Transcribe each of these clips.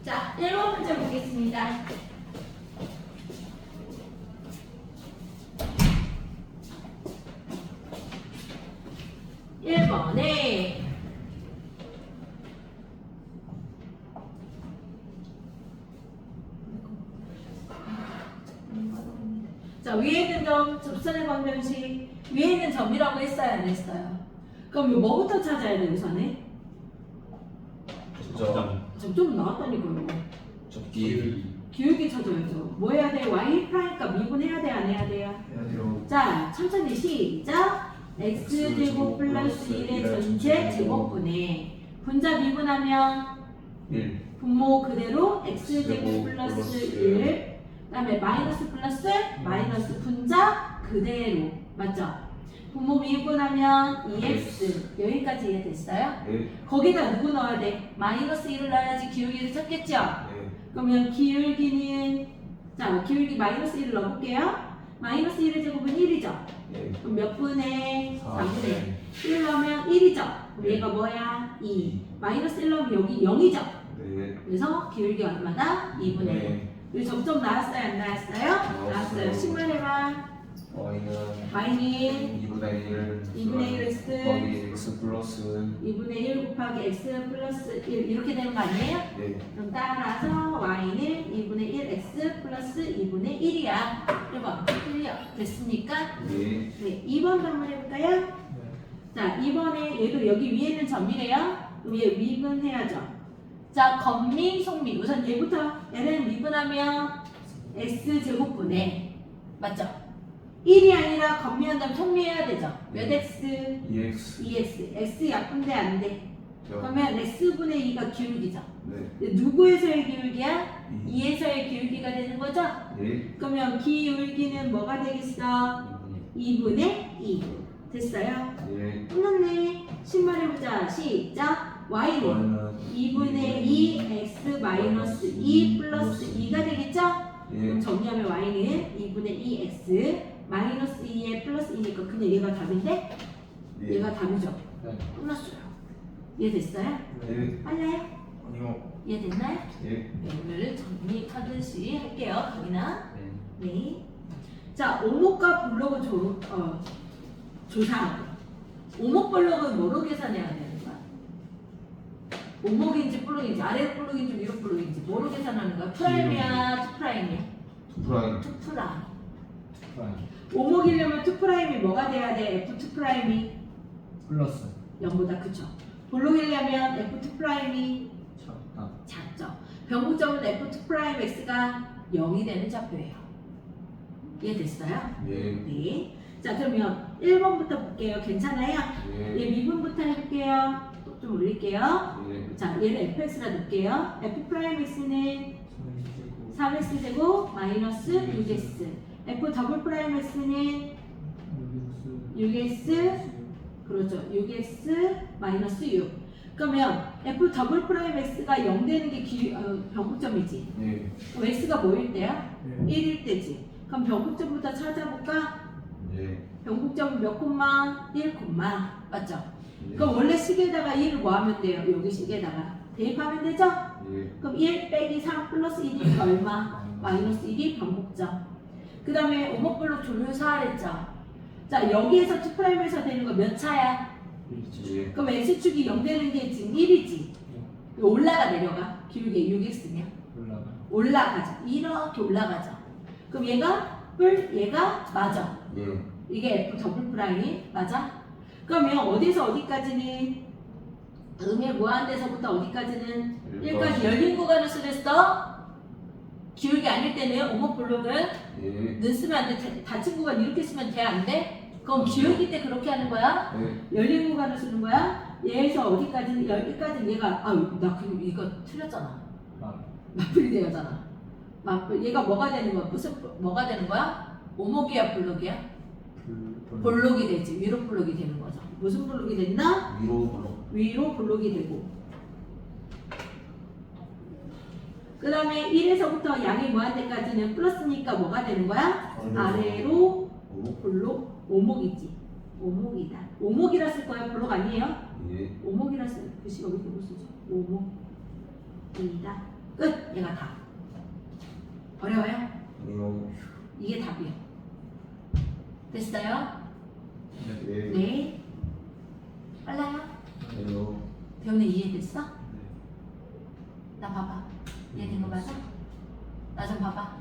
자, 1번 문제 보겠습니다. 일번에 자, 위에 있는 점, 접선의 방정식 위에 있는 점이라고 했어요, 안 했어요? 그럼 이거 뭐부터 찾아야 돼, 우선에? 좀 나왔다니까요. 접기 기울기 찾아야죠. 뭐 해야 돼? y 프라임값 미분해야 돼, 안 해야 돼요? 해야 돼요. 자, 천천히 시작. x제곱 플러스 1의 전체 제곱분의 분자 미분하면 1 분모 그대로 x제곱 플러스 1, 그 다음에 마이너스 플러스 마이너스 분자 그대로 맞죠? 분모 미분하면 2x 여기까지 이해됐어요? 네. 거기다 누구 넣어야 돼? 마이너스 1을 넣어야지 기울기를 찾겠죠? 네. 그러면 기울기는 자 기울기 마이너스 1을 넣어볼게요. 마이너스 1의 제곱은 1이죠? 네. 그럼 몇 분의 4 4분의 1 넣으면 1이죠? 그럼 네. 얘가 뭐야? 2 마이너스 1 넣으면 여기 0이죠? 네. 그래서 기울기 얼마다? 2분의 1 네. 그리고 점점 나왔어요? 안 나왔어요? 나왔어요. 식말해봐. y는 y는 2분의 1 2분의 1 x 곱하기 x 플러스 2분의 1 곱하기 x 플러스 1 이렇게 되는 거 아니에요? 네. 그럼 따라서 y는 2분의 1 x 플러스 2분의 1이야. 1번 틀려. 됐습니까? 네. 네, 2번 한번 해볼까요? 자, 2번에 얘도 여기 위에 있는 점이래요. 그럼 얘 미분해야죠. 자, 건미, 속미. 우선 얘부터 얘는 미분하면 x제곱분의 맞죠? 1이 아니라 건미한다면 속미해야 되죠. 몇 x? 2x 2x. x 약분돼 안 돼. 저 그러면 x분의 2가 기울기죠. 네. 누구에서의 기울기야? 2 2에서의 기울기가 되는 거죠? 네. 그러면 기울기는 뭐가 되겠어? 2분의 2. 됐어요? 네. 끝났네. 신발해보자. 시작. y는 y는 2분의 2 x 마이너스 2 플러스 2가 되겠죠? 네. 그럼 정리하면 y는 2분의 2 x 마이너스 2에 플러스 2니까 그냥 얘가 답인데? 네. 얘가 답이죠. 네. 끝났어요. 이해됐어요? 네. 빨라요? 아니요. 이해됐나요? 네. 네, 오늘 정리하듯이 할게요. 강인아. 네. 네. 자, 오목과 블록을 조사하고. 오목 블록은 뭐로 계산해야 되는 거야? 오목인지 블록인지 아래 블록인지 위로 블록인지 뭐로 계산하는 거야? 프라임이야, 투프라임이야? 프라임. 투프라임. 프라임. 오목이려면 투프라임이 뭐가 돼야 돼? F2프라임이 플러스 0보다 크죠. 블록이려면 F2프라임이 작다. 작죠. 변곡점은 F2프라임 X가 0이 되는 좌표예요. 이해됐어요? 네. 네. 자, 그러면 1번부터 볼게요. 괜찮아요? 얘 네. 미분부터 해볼게요. 또 좀 올릴게요. 네. 자, 얘를 fx라 놓을게요. f 프라임 x는 3x제곱 마이너스 6x. f 더블 프라임 x는 6x 그렇죠. 6x 마이너스 6. 그러면 f 더블 프라임 x가 0 되는 게 변곡점이지. 네. 그럼 x가 뭐일 때야? 네. 1일 때지. 그럼 변곡점부터 찾아볼까? 네. 변곡점은 몇 콤마? 1 콤마. 맞죠? 네. 그럼 원래 식에다가 1을 뭐 하면 돼요? 여기 식에다가 대입하면 되죠? 네. 그럼 1 빼기 3 플러스 1이 얼마? 마이너스 1이 변곡점. 그 다음에 오목블록 조류사하랬죠? 자, 여기에서 2'에서 되는 거 몇 차야? 네. 그럼 x축이 0 되는 게 지금 1이지. 올라가 내려가? 기울기 6x면 올라가죠. 이렇게 올라가죠. 그럼 얘가 맞아. 네. 이게 F 더블 프라임이 맞아? 그러면 어디서 어디까지는 음의 무한대에서부터 어디까지는 1까지 열린 구간을 쓰랬어? 기울기 아닐 때는 오목블록은 네. 는 쓰면 안 돼. 닫힌 구간 이렇게 쓰면 돼? 안 돼? 그럼 기울기 때 그렇게 하는 거야? 네. 열린 구간을 쓰는 거야? 얘에서 어디까지는 여기까지 얘가 나 그리고 이거 틀렸잖아. 맞불이 되었잖아. 맞불. 얘가 뭐가 되는 거야? 뭐가 되는 거야? 오목이야, 블록이야? 블록이 되지. 위로 블록이 되는 거죠. 무슨 블록이 됐나? 위로 블록. 위로 블록이 되고. 그 다음에 1에서부터 양이 무한대까지는 플러스니까 뭐가 되는 거야? 아래로 블록 오목이지. 오목이다. 오목이라 쓸 거야. 블록 아니에요? 예. 오목이라 쓸 글씨가 왜 이렇게 못 쓰죠? 오목이다. 끝. 얘가 답. 어려워요? 아니요. 이게 답이에요. 됐어요? 네. 네. 빨라요? 아니요. 배우는 이해됐어? 네. 나 봐봐. 이해된 거 맞아? 나 좀 봐봐.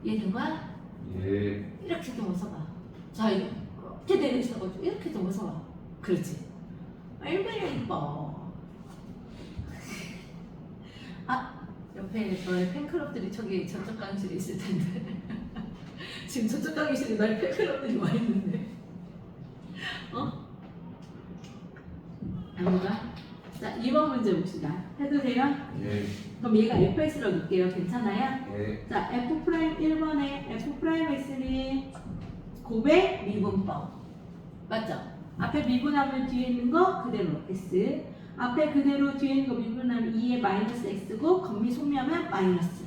이해된 거야? 예. 이렇게 좀 웃어봐. 자, 이렇게 내려 있어가지고 이렇게 좀 웃어봐. 그렇지. 얼마나 이뻐. 아, 옆에 너의 팬클럽들이 저쪽 강의실에 있을 텐데. 지금 저쪽 강의실에 너의 팬클럽들이 와 있는데. 어? 아닌가? 자, 2번 문제 봅시다. 해도 돼요? 예. 그럼 얘가 fx로 넣을게요. 괜찮아요? 예. 자, f 프라임 1번에 f 프라임 x는 고백 미분법. 맞죠? 앞에 미분하면 뒤에 있는 거 그대로 x. 앞에 그대로 뒤에 있는 거 미분하면 2에 마이너스 x고 건미 소미하면 마이너스.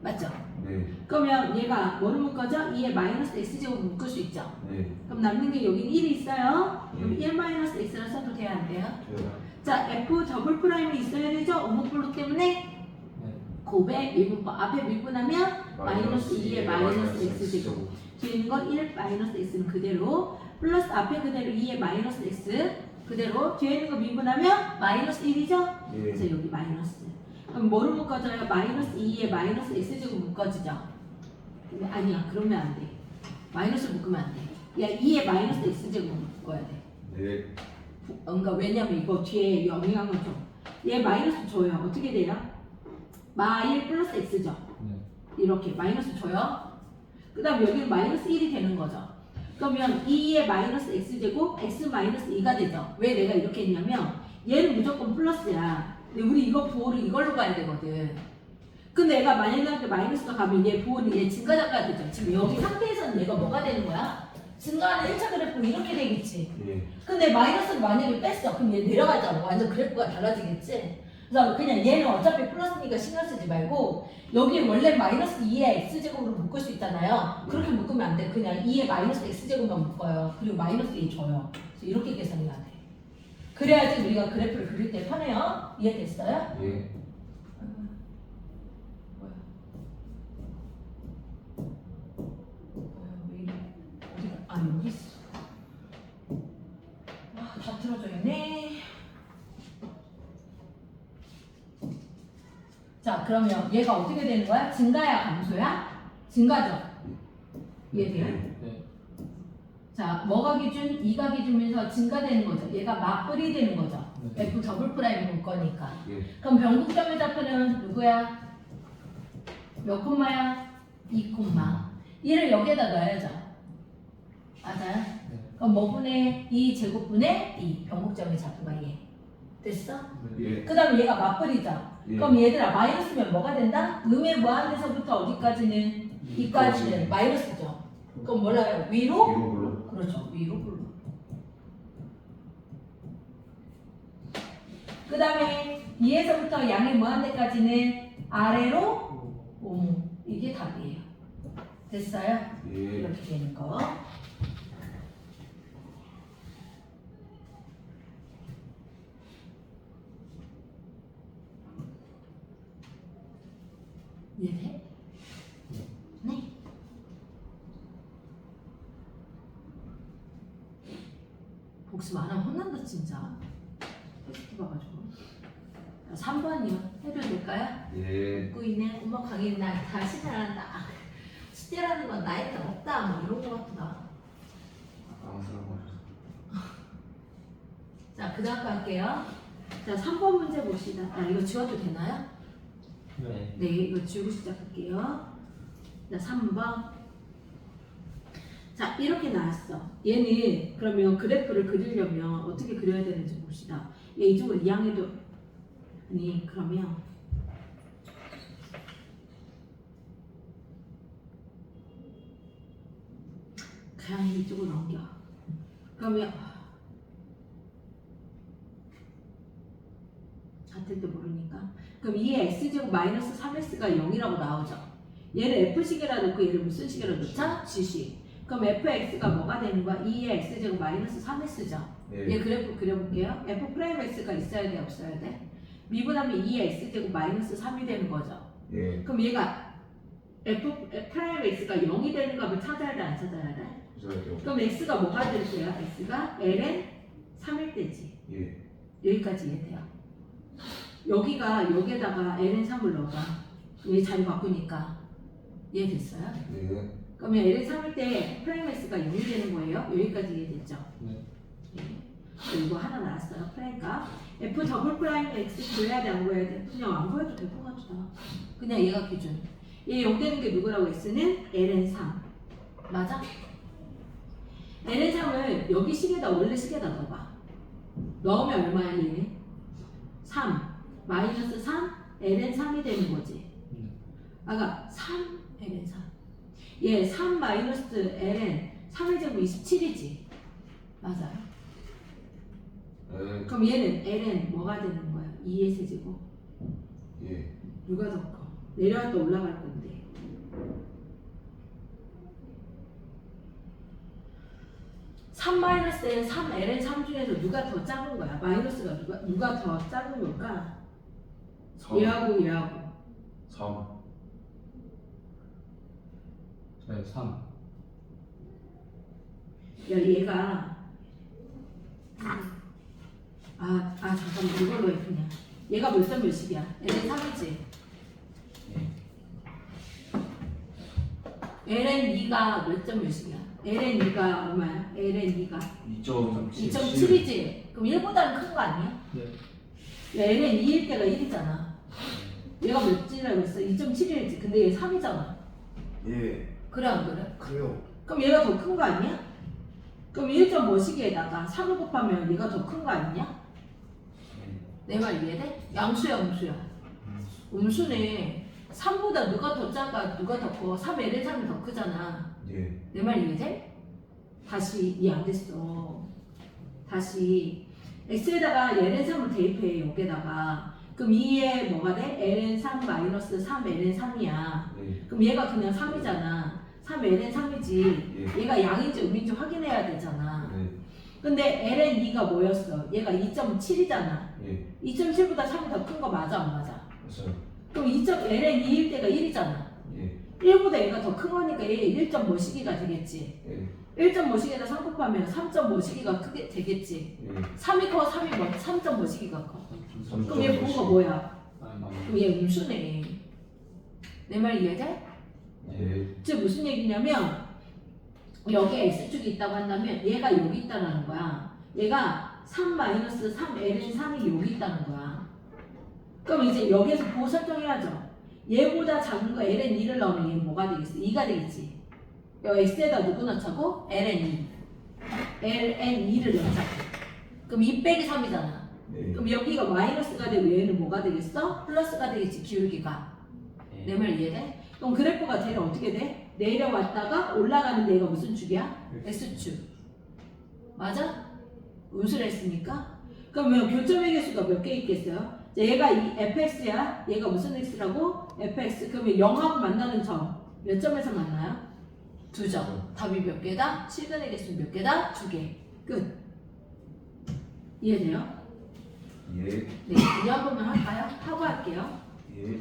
맞죠? 네. 그러면 얘가 뭐를 묶어져? 2에 마이너스 x제곱 묶을 수 있죠? 네. 그럼 남는 게 여기 1이 있어요. 그럼 네. 1 마이너스 x라 써도 돼야 안 돼요? 돼요. 자, f 더블 프라임이 있어야 되죠? 오목블록 때문에 네. 고백 미분법. 앞에 미분하면 마이너스 2에 마이너스 x제곱. 뒤에 있는 건 1 마이너스 x는 그대로 플러스 앞에 그대로 2에 마이너스 x 그대로 뒤에 있는 거 미분하면 마이너스 1이죠? 예. 그래서 여기 마이너스. 그럼 뭐를 묶어줘요? 마이너스 2에 마이너스 x제곱 묶어지죠? 근데 아니야, 그러면 안 돼. 마이너스 묶으면 안 돼. 야, 2에 마이너스 x제곱 묶어야 돼. 네. 그러니까 왜냐면 이거 뒤에 영향을 좀. 얘 마이너스 줘요. 어떻게 돼요? 마1 플러스 x죠? 네. 이렇게 마이너스 줘요. 그 다음 여기는 마이너스 1이 되는 거죠. 그러면 2의 마이너스 x제곱 x 마이너스 2가 되죠. 왜 내가 이렇게 했냐면 얘는 무조건 플러스야. 근데 우리 이거 부호를 이걸로 가야 되거든. 근데 얘가 만약에 마이너스가 가면 얘 부호는 얘 증가작가 되죠. 지금 여기 상태에서는 얘가 뭐가 되는 거야? 증가하는 1차 그래프 이렇게 되겠지. 예. 근데 마이너스를 만약에 뺐어. 그럼 얘 내려가잖아. 완전 그래프가 달라지겠지. 그래서 그냥 얘는 어차피 플러스니까 신경 쓰지 말고 여기 원래 마이너스 2의 x제곱으로 묶을 수 있잖아요. 그렇게 묶으면 안 돼. 그냥 2의 마이너스 x제곱만 묶어요. 그리고 마이너스 2 줘요. 그래서 이렇게 계산해야 돼. 그래야지 우리가 그래프를 그릴 때 편해요. 이해됐어요? 예. 뭐야? 왜 이래? 어디가? 아, 여기 있어. 아, 다 틀어져 있네. 자, 그러면 얘가 어떻게 되는 거야? 증가야, 감소야? 증가죠? 이해돼요? 네. 자, 뭐가 기준? 2가 기준이면서 증가되는 거죠. 얘가 맞불이 되는 거죠. 네. F 더블 프라임 볼 거니까. 예. 그럼 변곡점의 좌표는 누구야? 몇 콤마야? 2 콤마. 얘를 여기에다 넣어야죠. 맞아요? 네. 그럼 뭐 분의 2 제곱분의 2. 변곡점의 좌표가 얘. 됐어? 예. 그 다음에 얘가 맞불이죠. 예. 그럼 얘들아 마이너스면 뭐가 된다? 음의 무한대서부터 어디까지는? 2까지는 마이너스죠. 그럼 뭐라 해요? 위로? 위로 불러. 그렇죠. 위로 불러. 그 다음에 2에서부터 양의 무한대까지는 아래로 오무. 이게 답이에요. 됐어요? 예. 이렇게 되는 거. 이해돼? 네. 복습 안 하면 혼난다 진짜. 테스트 봐가지고. 3번이요. 해도 될까요? 예. 듣고 있네. 엄마 강의 나 다시 잘한다. 숙제라는 건 나이가 없다. 뭐 이런 거 같다. 당황스러워. 자, 그 다음 갈게요. 자, 3번 문제 봅시다. 아, 이거 지워도 되나요? 네. 네, 이거 지우고 시작할게요. 자, 3번. 자, 이렇게 나왔어. 얘는 그러면 그래프를 그리려면 어떻게 그려야 되는지 봅시다. 얘 이쪽으로 이항해도 아니, 그러면 그냥 이쪽으로 넘겨. 그러면 같을 때 모르니까. 그럼 2의 x제곱 마이너스 3x가 0이라고 나오죠. 얘를 f식에다 놓고 얘를 무슨 식으로 넣자? g식. 그럼 fx가 뭐가 되는 거야? 2의 x제곱 마이너스 3x죠. 네. 얘 그래프 그려볼게요. f 프라임 x가 있어야 돼, 없어야 돼? 미분하면 2x제곱 마이너스 3이 되는 거죠. 예. 그럼 얘가 f 프라임 x가 0이 되는 값을 찾아야 돼, 안 찾아야 돼? 그래요. 그럼 x가 뭐가 될 때야? x가 ln 3일 때지. 예. 여기까지 이해돼요. 여기에다가 ln 3을 넣어봐. 얘 자리 바꾸니까 이해됐어요? 네. 그러면 ln 3일 때 프라임 x가 0이 되는 거예요. 여기까지 이해됐죠? 네. 이거 하나 나왔어요. 프라임 값. f 더블 프라임 x 구해야 돼, 안 구해야 돼? 그냥 안 구해도 될 것 같다. 그냥 얘가 기준. 얘 0 되는 게 누구라고 x는 ln 3. 맞아? ln 3을 여기 식에다 원래 식에다 넣어봐. 넣으면 얼마야 얘는? 3 마이너스 3 ln 3이 되는 거지. 아까 3 ln 3. 얘 3 마이너스 ln 3의 제곱 27이지. 맞아요. 네. 그럼 얘는 ln 뭐가 되는 거야? 2의 세제곱. 예. 누가 더 커? 내려왔다 올라갈 건데. 3 마이너스 n 3 ln 3 중에서 누가 더 작은 거야? 마이너스가 누가 더 작은 걸까? 3. 얘하고 얘하고. 3. 네, 3. 야 얘가 잠깐만 이걸로 해 그냥. 얘가 몇 점 몇식이야? ln 3이지? ln 2가 몇 점 몇식이야? ln 2가 얼마야? ln 2가 2.7. 2.7이지? 그럼 1보다는 큰 거 아니야? 네. 야, ln 2일 때가 1이잖아. 얘가 몇이라고 했어? 2.7이지. 근데 얘 3이잖아. 예. 그래 안 그래? 그래요. 그럼 얘가 더 큰 거 아니야? 그럼 1.5시기에다가 3을 곱하면 얘가 더 큰 거 아니냐? 내 말 이해돼? 양수야 음수야? 음수네. 3보다 누가 더 작아? 누가 더 커? 3 ln 3이 더 크잖아. 예. 내 말 이해돼? 다시 이해 안 됐어. 다시 x에다가 ln 3을 대입해 여기에다가. 그럼 2에 뭐가 돼? ln 3 마이너스 3 ln 3이야. 네. 그럼 얘가 그냥 3이잖아. 3 ln 3이지. 예. 얘가 양인지 음인지 확인해야 되잖아. 네. 근데 ln 2가 뭐였어? 얘가 2.7이잖아. 예. 2.7보다 3이 더 큰 거 맞아 안 맞아? 맞아요. 그럼 2. ln 2일 때가 1이잖아. 예. 1보다 얘가 더 큰 거니까 얘 1.5시기가 되겠지. 예. 1.5시기에다 3 곱하면 3.5시기가 크게 되겠지. 예. 3이 커 3이 뭐 3.5시기가 커. 그럼 3.5 얘 부호가 뭐야? 아니, 그럼 얘 음수네. 내 말 이해돼? 예. 즉 무슨 얘기냐면 여기에 x축이 있다고 한다면 얘가 여기 있다는 거야. 얘가 3 마이너스 3 ln 3이 여기 있다는 거야. 그럼 이제 여기에서 부호 설정해야죠. 얘보다 작은 거 ln 2를 넣으면 얘는 뭐가 되겠어? 2가 되겠지. 여기 x에다 누구 넣자고? ln 2. ln 2를 넣자고. 그럼 2 빼기 3이잖아. 네. 그럼 여기가 마이너스가 되고 얘는 뭐가 되겠어? 플러스가 되겠지, 기울기가. 내 말 이해돼? 그럼 그래프가 대략 어떻게 돼? 내려왔다가 올라가는데 얘가 무슨 축이야? X축. 맞아? 음수를 했으니까? 그러면 교점의 개수가 몇 개 있겠어요? 자, 얘가 이 fx야. 얘가 무슨 x라고? fx. 그러면 0하고 만나는 점. 몇 점에서 만나요? 2점. 답이 몇 개다? 실근의 개수 몇 개다? 2개. 끝. 이해돼요? 예. 네, 이제 한 번만 할까요? 하고 할게요. 예.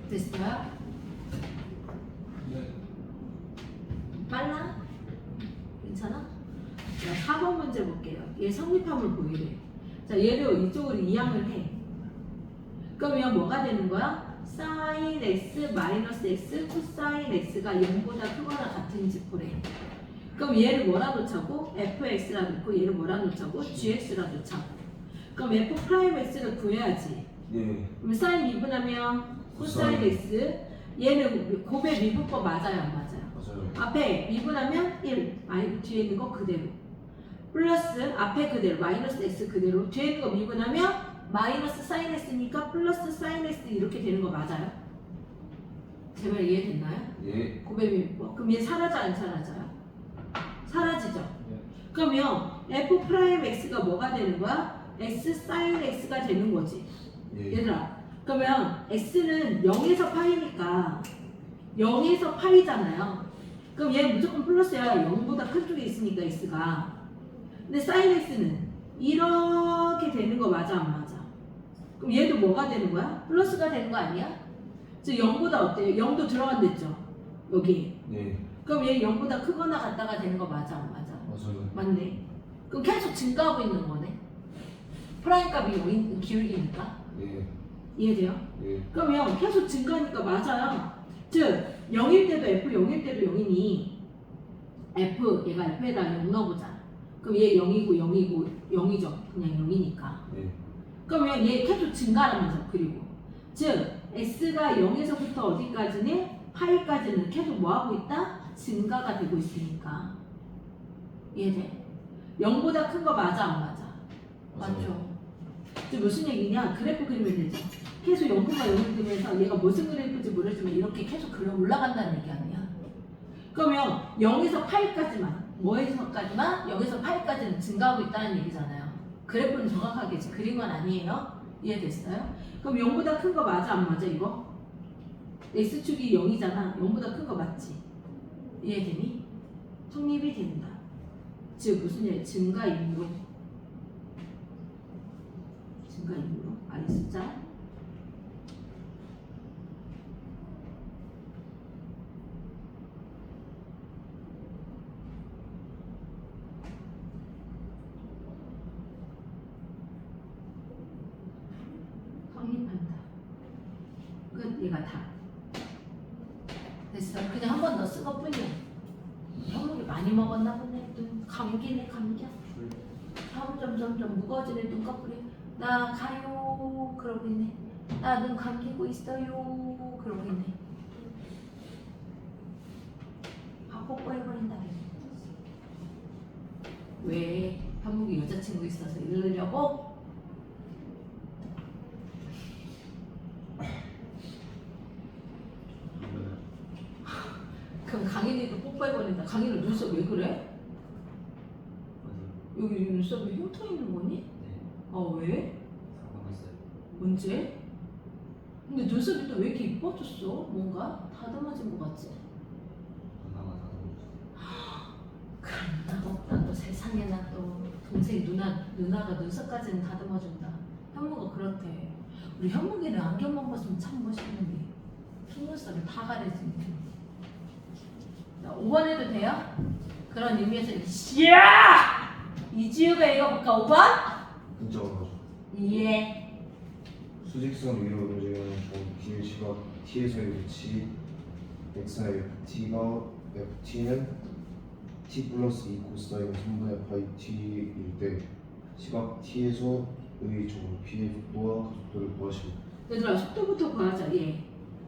됐어요? 네. 빨라? 괜찮아? 자, 4번 문제 볼게요. 얘 성립함을 보이래. 자, 얘를 이쪽으로 이항을 해. 그러면 뭐가 되는 거야? 사인 x 마이너스 x 코사인 x가 0보다 크거나 같은지 보래. 그럼 얘를 뭐라 놓자고? fx라 놓고 얘를 뭐라 놓자고? gx라 놓자고. 그럼 f 프라임 x를 구해야지. 예. 그럼 사인 미분하면 코사인 x. 얘는 곱의 미분법 맞아요, 안 맞아요? 맞아요. 앞에 미분하면 1, 뒤에 있는 거 그대로. 플러스 앞에 그대로 마이너스 x 그대로. 뒤에 있는 거 미분하면 마이너스 사인 x니까 플러스 사인 x 이렇게 되는 거 맞아요? 제 말 이해됐나요? 예. 곱의 미분법. 그럼 얘 사라져 안 사라져요? 사라지죠. 네. 그러면 f 프라임 x가 뭐가 되는 거야? x 사인 x가 되는 거지. 예. 얘들아, 그러면 x는 0에서 파이니까 0에서 파이잖아요. 그럼 얘는 무조건 플러스야. 0보다 큰 쪽에 있으니까 x가. 근데 사인 x는 이렇게 되는 거 맞아 안 맞아? 그럼 얘도 뭐가 되는 거야? 플러스가 되는 거 아니야? 즉 0보다 어때요? 0도 들어간댔죠? 여기. 예. 그럼 얘 0보다 크거나 같다가 되는 거 맞아 안 맞아? 맞아요. 맞네. 그럼 계속 증가하고 있는 거네. 프라임 값이 기울기니까. 예. 이해돼요? 예. 그러면 계속 증가하니까 맞아요. 즉 0일 때도 f 0일 때도 0이니 f 얘가 f에다 0 넣어보자. 그럼 얘 0이고 0이고 0이죠. 그냥 0이니까. 예. 그러면 얘 계속 증가하면서 그리고 즉 x가 0에서부터 어디까지는 파이까지는 계속 뭐하고 있다? 증가가 되고 있으니까. 이해돼? 0보다 큰 거 맞아 안 맞아? 맞죠. 즉 무슨 얘기냐? 그래프 그리면 되죠. 계속 0,0을 그리면서 얘가 무슨 그래프인지 모르지만 이렇게 계속 그려 올라간다는 얘기 아니야? 그러면 0에서 8까지만 뭐에서까지만 0에서 8까지는 증가하고 있다는 얘기잖아요. 그래프는 정확하게 그린 건 아니에요. 이해됐어요? 그럼 0보다 큰 거 맞아 안 맞아 이거? x축이 0이잖아. 0보다 큰 거 맞지? 이해되니? 성립이 된다. 즉 무슨 얘기? 증가 임무. 증가 임무. 아래 숫자. 성립한다. 끝. 얘가 다. 됐어. 그냥 한 번 더 쓴 것 뿐이야. 형이 많이 먹었나 보네. 눈 감기네 감겨. 점점 무거워지네 눈꺼풀이. 나 가요 그러고 있네. 나 눈 감기고 있어요 그러고 있네. 밥 뽀뽀해버린다. 왜? 현묵이 여자친구 있어서 이러려고? 그럼 강인이도 뽀뽀해버린다. 강인은 눈썹 왜 그래? 여기 눈썹에 흉터 있는 거니? 네. 아 왜? 상관없어요. 언제? 근데 눈썹이 또 왜 이렇게 이뻐졌어? 뭔가 다듬어진 것 같지? 하나만 하나. 그럼 나 또 세상에나 또 동생 누나가 눈썹까지는 다듬어준다. 현무가 그렇대. 우리 현무기는 안경만 벗으면 참 멋있는데 속눈썹을 다 가려지네. 5번 해도 돼요? 그런 의미에서 이야! 이지우가 읽어볼까 5번? 진짜 어려워. 예. 수직선 위로 움직이는 긴 시각 t에서의 위치 x의 ft가 ft는 t 플러스 2 코사인 3분의 파이 t일 때 시각 t에서의 피의 속도와 가속도를 구하시오. 얘들아 속도부터 구하자. 예.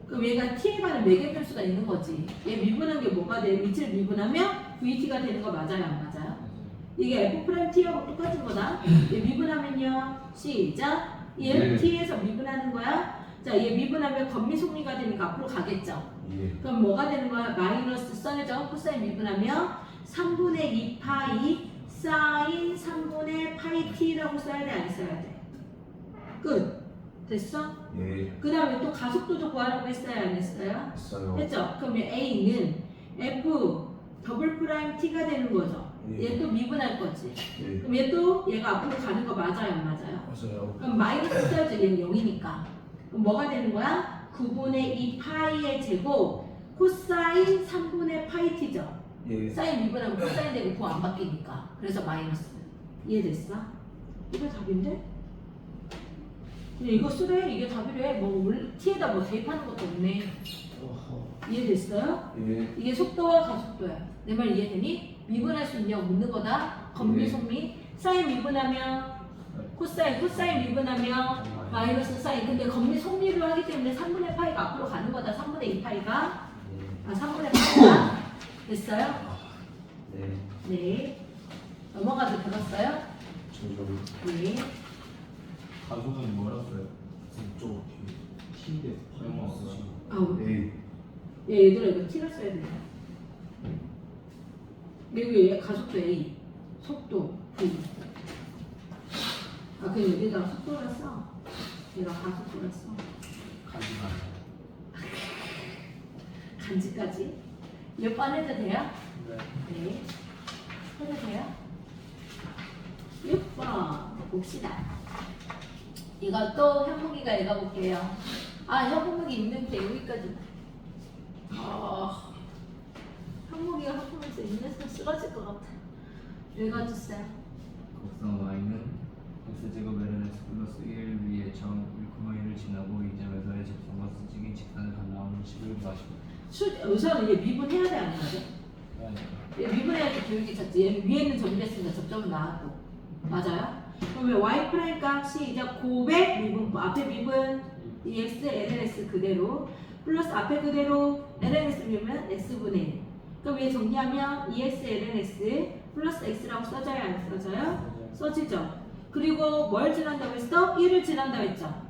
그럼 얘가 t에 관한 매개 변수가 있는 거지. 얘 미분한 게 뭐가 돼? 위치를 미분하면 vt가 되는 거 맞아요 안 맞아요? 이게 f''t하고 똑같은 거다. 얘 미분하면요. 시작. 얘 t에서 미분하는 거야. 자, 얘 미분하면 건미속리가 되니까 앞으로 가겠죠. 예. 그럼 뭐가 되는 거야? 마이너스 써야죠. 코사인 미분하면 3분의 2 파이 사인 3분의 파이 t라고 써야 돼? 안 써야 돼? 끝. 됐어? 예. 그 다음에 또 가속도도 구하라고 했어요? 안 했어요? 했어요. 했죠? 그럼 a는 f 더블 프라임 t가 되는 거죠. 예. 얘 또 미분할 거지. 예. 그럼 얘 또 얘가 앞으로 가는 거 맞아요? 안 맞아요? 맞아요. 그럼 마이너스 써야죠. 얘는 0이니까. 그럼 뭐가 되는 거야? 9분의 2 파이의 제곱 코사인 3분의 파이 t죠. 예. 사인 미분하면 코사인 되고 그거 안 바뀌니까. 그래서 마이너스. 이해됐어? 이거 답인데? 근데 이거 쓰래. 이게 답이래. 뭐 t에다 뭐 대입하는 것도 없네. 이해됐어요? 예. 이게 속도와 가속도야. 내 말 이해되니? 미분할 수 있냐고 묻는 거다. 건미, 네. 속미. 사인 미분하면 코사인, 코사인 미분하면 마이너스 사인. 근데 건미, 속미를 하기 때문에 3분의 파이가 앞으로 가는 거다. 3분의 2 파이가. 3분의 파이가. 됐어요? 네. 네. 넘어가도 들었어요? 점점 네. 가족은 뭐라 써요? 좀 T인데 영어 아우. A. 얘들아 이거 t를 써야 돼. 여기 얘 가속도 A, 속도 V. 아 그냥 여기다가 속도를 써. 얘가 가속도를 써. 가지가 간지까지. 몇 번 해도 돼요? 네. 네. 해도 돼요? 6번 봅시다. 이것도 현무기가 읽어볼게요. 아 현무기 있는데 여기까지. 현무기가 학부모에서 인내서 쓰러질 것 같아. 읽어주세요. 곡선 y는 x제곱 ln x 플러스 1 위에 점 1,1을 지나고 이 점에서의 접선과 수직인 직선을 나오는 식을 구하시고. 우선 얘 미분해야 돼 안 해야 돼? 얘 미분해야지 교육이 쳤지. 얘 위에 있는 점이 됐으니까 접점은 나왔고. 맞아요? 그러면 y 프라임 값이 이제 고백 미분, 앞에 미분 x lns 그대로 플러스 앞에 그대로 lns 미분은 x분의 1. 그럼 얘 정리하면 ex lns 플러스 x라고 써져야 안 써져요? 써지죠. 그리고 뭘 지난다고 했어? 1을 지난다고 했죠.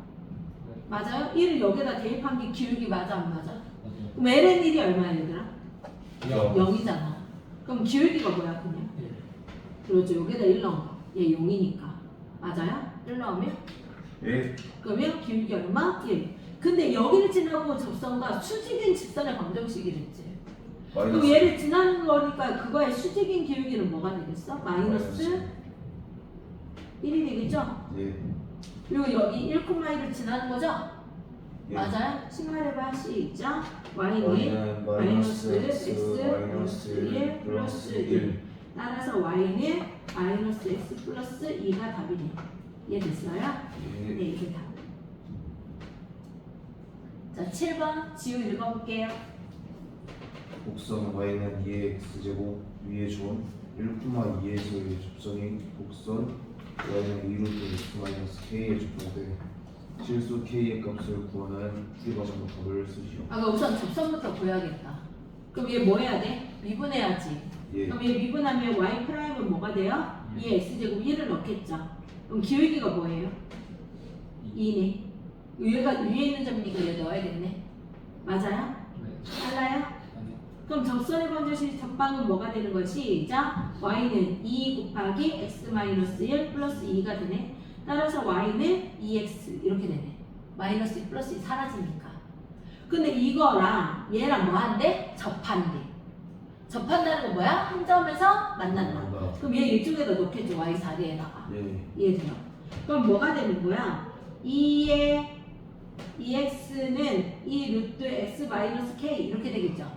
맞아요? 1을 여기다 대입한 게 기울기 맞아 안 맞아? 그럼 ln 1이 얼마야 얘들아? 0이잖아. 그럼 기울기가 뭐야 그냥? 그렇죠. 여기다 1 넣은 거. 얘 0이니까. 맞아요? 1 넣으면? 예. 그러면 기울기 얼마? 1. 근데 여기를 지나고 접선과 수직인 직선의 방정식이랬지. 그럼 마이너스. 얘를 지나는 거니까 그거의 수직인 기울기는 뭐가 되겠어? 마이너스 1이 되겠죠? 예. 그리고 여기 1,1을 지나는 거죠? 예. 맞아요? 신발해봐 시작. y는 y는 마이너스 x 마이너스 1 플러스 1. 따라서 y는 마이너스 x 플러스 2가 답이네. 이해됐어요? 예. 네, 이게 답. 자, 7번 지우 읽어볼게요. 곡선 y는 2x 제곱 위에 준 1,2에서의 접선이 곡선 y는 2루트 x 마이너스 k에 접근돼 실수 k의 값을 구하는 풀이 과정의 답을 쓰시오. 아, 그럼 우선 접선부터 보여야겠다. 그럼 얘 뭐 해야 돼? 미분해야지. 예. 그럼 얘 미분하면 y 프라임은 뭐가 돼요? 2x제곱 1을 넣겠죠. 그럼 기울기가 뭐예요? 2네. 얘가 위에 있는 점이니까 얘 넣어야겠네. 맞아요? 달라요? 그럼 접선의 방정식 접방은 뭐가 되는 것이? 시작. y는 2 곱하기 x 마이너스 1 플러스 2가 되네. 따라서 y는 2x 이렇게 되네. 마이너스 2 플러스 2 사라지니까. 근데 이거랑 얘랑 뭐 한대? 접한대. 접한다는 건 뭐야? 한 점에서 만난다. 그럼 얘 이쪽에다 놓겠죠. y 자리에다가. 예. 이해돼요? 그럼 뭐가 되는 거야? 2의 2x는 2 루트 x 마이너스 k 이렇게 되겠죠.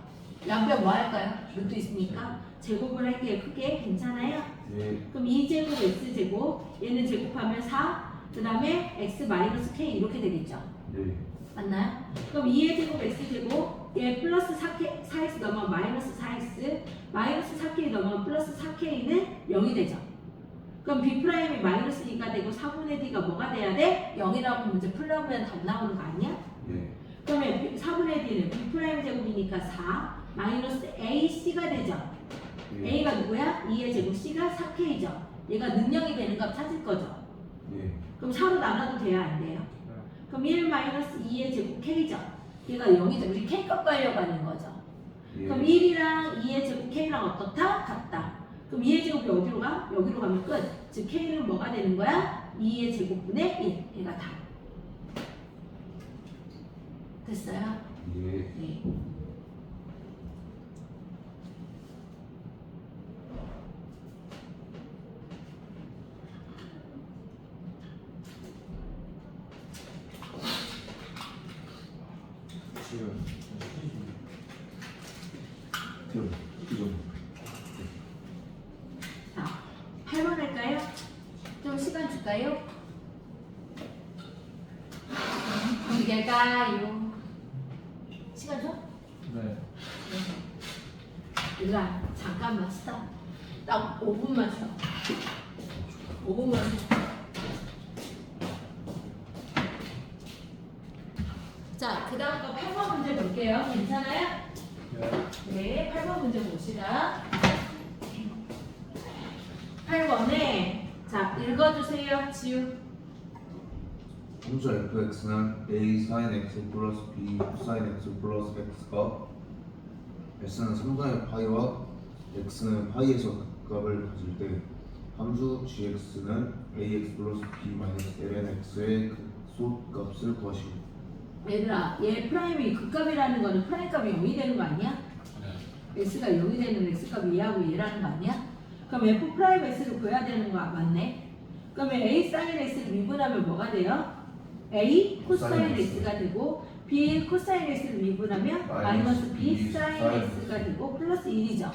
양변 뭐 할까요? 루트 있으니까 제곱을 할게요. 크게 괜찮아요? 예. 그럼 2제곱 x제곱 얘는 제곱하면 4 그 다음에 x 마이너스 k 이렇게 되겠죠. 예. 맞나요? 그럼 2의 제곱 x제곱 얘 플러스 4x 넘어가면 마이너스 4x 마이너스 4k 넘어가면 플러스 4k는 0이 되죠. 그럼 b'이 마이너스 2가 되고 4분의 d가 뭐가 돼야 돼? 0이라고 문제 풀려면 답 나오는 거 아니야? 예. 그러면 4분의 d는 b' 제곱이니까 4 마이너스 ac가 되죠. 예. a가 누구야? 2의 제곱 c가 4k죠. 얘가 능력이 되는 값 찾을 거죠. 예. 그럼 4로 나눠도 돼요? 안 돼요? 그럼 1 마이너스 2의 제곱 k죠. 얘가 0이죠. 우리 k 값 구하려고 하는 거죠. 예. 그럼 1이랑 2의 제곱 k랑 어떻다? 같다. 그럼 2의 제곱이 어디로 가? 여기로 가면 끝. 즉 k는 뭐가 되는 거야? 2의 제곱분의 1. 얘가 다. 됐어요? 예. 네. 지금 좀 좀. 자, 8번 할까요? 좀 시간 줄까요? 될까요? 시간 줘? 네. 얘들아 잠깐만 스탑. 딱 5분만 쉬어. 5분만 쉬어. 자, 그 다음 거 8번 문제 볼게요. 괜찮아요? 네, 8번 문제 봅시다. 8번에 자, 읽어주세요. 지우. 함수 fx는 a sin x 플러스 b sin x 플러스 x가 s는 3분의 파이와 x는 파이에서 극값을 가질 때 함수 gx는 ax 플러스 b 마이너스 ln x의 극소값을 구하시오. 얘들아, 얘 프라임이 극값이라는 거는 프라임 값이 0이 되는 거 아니야? x가 0이 되는 x값이 얘하고 얘라는 거 아니야? 그럼 f 프라임 x를 구해야 되는 거 맞네? 그러면 a sin x를 미분하면 뭐가 돼요? a 코사인 x가 되고 b 코사인 x를 미분하면 마이너스 b 사인 x가 되고 플러스 1이죠.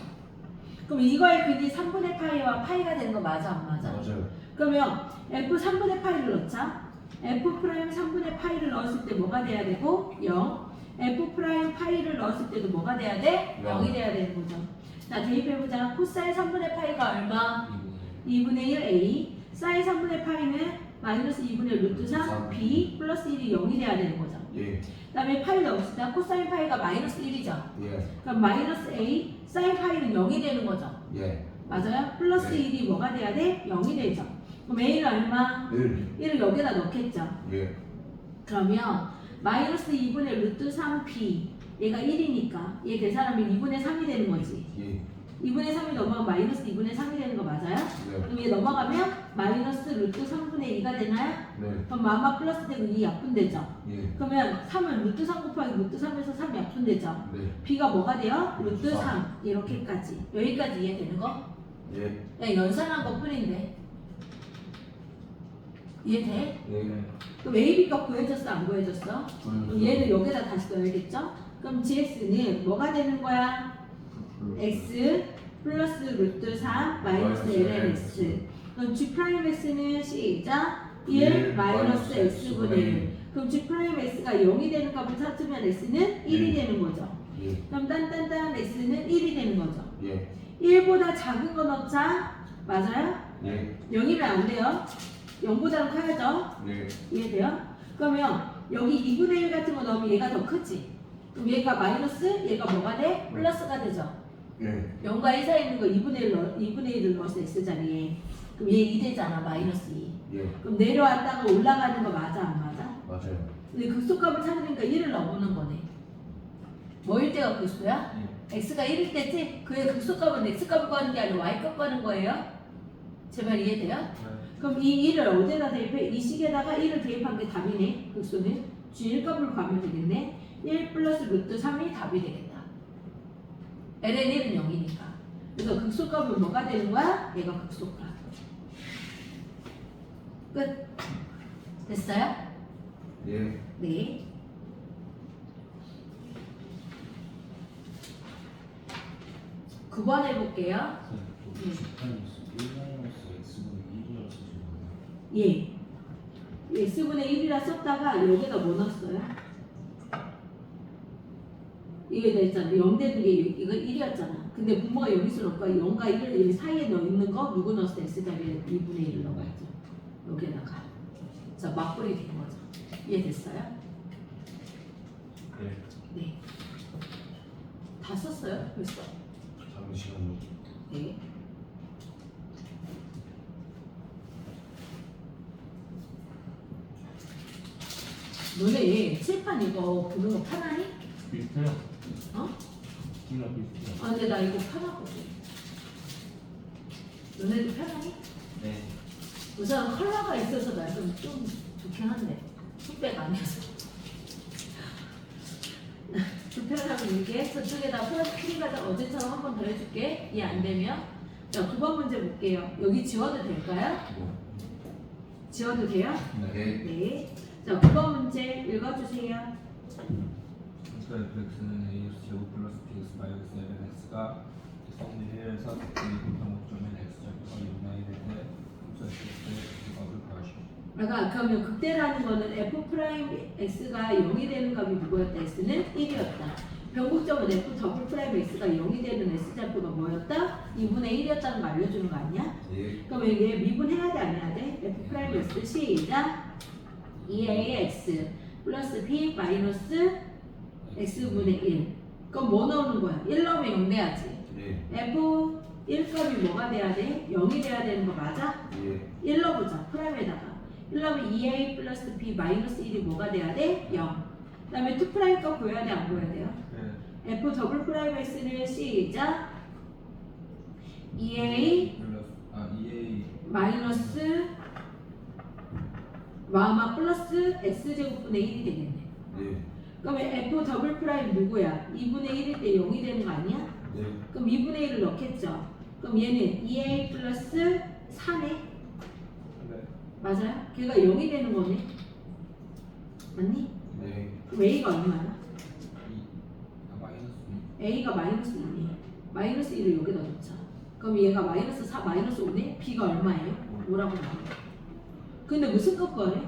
그럼 이거의 근이 3분의 파이와 파이가 되는 거 맞아 안 맞아? 맞아요. 그러면 f 3분의 파이를 넣자. f 프라임 3분의 파이를 넣었을 때 뭐가 돼야 되고 0. f 프라임 파이를 넣었을 때도 뭐가 돼야 돼? 0이 돼야 되는 거죠. 자, 대입해보자. 코사인 3분의 파이가 얼마? 2분의 1 a. 사인 3분의 파이는 마이너스 2분의 루트 3 b 플러스 1이 0이 돼야 되는 거죠. 예. 그 다음에 파이 넣읍시다. 코사인 파이가 마이너스 1이죠. 예. 그럼 마이너스 a 사인 파이는 0이 되는 거죠. 예. 맞아요? 플러스 네. 1이 뭐가 돼야 돼? 0이 되죠. 그럼 a는 얼마? 1. 1을 여기다 넣겠죠. 예. 그러면 마이너스 2분의 루트 3p 얘가 1이니까 얘 계산하면 2분의 3이 되는 거지. 예. 2분의 3이 넘어가면 마이너스 2분의 3이 되는 거 맞아요? 네. 그럼 얘 넘어가면 마이너스 루트 3분의 2가 되나요? 네. 그럼 마마 플러스 되고 2 약분되죠. 예. 그러면 3은 루트 3 곱하기 루트 3에서 3 약분되죠. 네. b가 뭐가 돼요? 루트 루트 3 이렇게까지. 여기까지 이해되는 거? 예. 그냥 연산한 것 뿐인데 이해돼? 예. 그럼 a, b가 구해졌어 안 구해졌어? 그럼 얘는 여기다 다시 넣어야겠죠? 그럼 gx는 뭐가 되는 거야? x 플러스 루트 3 마이너스 ln x. 그럼 g 프라임 x는 시작 1 마이너스 x분의 1. 그럼 g 프라임 x가 0이 되는 값을 찾으면 x는 1이 되는 거죠. 예. 그럼 딴딴딴 x는 1이 되는 거죠. 예. 1보다 작은 거 넣자. 맞아요? 예. 0이면 안 돼요. 0보다는 커야죠. 네. 이해돼요? 그러면 여기 2분의 1 같은 거 넣으면 얘가 더 크지. 그럼 얘가 마이너스, 얘가 뭐가 돼? 플러스가 되죠. 예. 0과 1 사이에 있는 거 2분의 1을 넣었을 때 x자리에. 그럼 얘 2 되잖아. 마이너스 2. 예. 그럼 내려왔다가 올라가는 거 맞아 안 맞아? 맞아요. 근데 극소값을 찾으니까 1을 넣어보는 거네. 뭐일 때가 극소야? x가 1일 때지? 그의 극소값은 x값을 구하는 게 아니라 y값 구하는 거예요? 제 말 이해돼요? 그럼 이 1을 어디에다 대입해? 이 식에다가 1을 대입한 게 답이네. 극소는 G1값을 구하면 되겠네. 1 플러스 루트 3이 답이 되겠다. ln 1은 0이니까. 그래서 극소값은 뭐가 되는 거야? 얘가 극소값. 끝. 됐어요? 예. 네. 구 번 해볼게요. 예. x분의 1이라 썼다가 여기다 뭐 넣었어요? 이게 됐잖아. 0 되는 게 이거 1이었잖아. 근데 분모가 여기 있으니까 0과 1을 여기 사이에 넣는 거 누구 넣었어? x자리에 2분의 1을 넣어야죠. 여기에다가. 자, 맞불이 된 거죠. 이해됐어요? 예. 네. 다 썼어요? 벌써? 잠시만요. 네. 너네 칠판 이거 보는 거 편하니? 비슷해요. 어? 이랑 비슷해요. 아 근데 나 이거 편하거든. 너네도 편하니? 네. 우선 컬러가 있어서 나 좀 좋긴 한데 흑백 아니어서 불편하면 이게 저쪽에다 플러스 키리가다 어제처럼 한 번 더 해줄게. 이해 안 되면 자, 9번 문제 볼게요. 여기 지워도 될까요? 지워도 돼요? 네. 네. 자, 9번 문제 읽어주세요. 그러니까 fx는 ax 제곱 플러스 bx 마이너스 ln x가 x1에서 a 곱한 목적면 x좌표가 6만이 될때 함수 fx의 값을 구하시오. 아까 그러면 극대라는 거는 f 프라임 x가 0이 되는 값이 누구였다? x는 1이었다. 변곡점은 f 더블 프라임 x가 0이 되는 s 좌표가 뭐였다? 2분의 1이었다는 거 알려주는 거 아니야? 예. 그럼 얘 미분해야 돼 안 해야 돼? f 프라임 x 시작 2ax 플러스 b 마이너스 x분의 1. 그럼 뭐 나오는 거야? 1 넣으면 0 돼야지. 예. f 1값이 뭐가 돼야 돼? 0이 돼야 되는 거 맞아? 예. 1 넣어보자. 프라임에다가 1 넣으면 2a 플러스 b 마이너스 1이 뭐가 돼야 돼? 0. 그 다음에 2 프라임 값 보여야 돼? 안 보여야 돼요? 네. f 더블 프라임 x는 시작 2a 플러스 2a 마이너스 마마 플러스 x제곱분의 1이 되겠네. 예. 그러면 f 더블 프라임 누구야? 2분의 1일 때 0이 되는 거 아니야? 예. 그럼 2분의 1을 넣겠죠. 그럼 얘는 2a 플러스 4네. 네. 맞아요? 걔가 0이 되는 거네. 맞니? 네. 그럼 a가 얼마야? 마이너스 a가 마이너스 2네. 마이너스 1을 여기다 넣자. 그럼 얘가 마이너스 4 마이너스 5네. b가 얼마예요? 5라고 나와. 근데 무슨 값 구하래?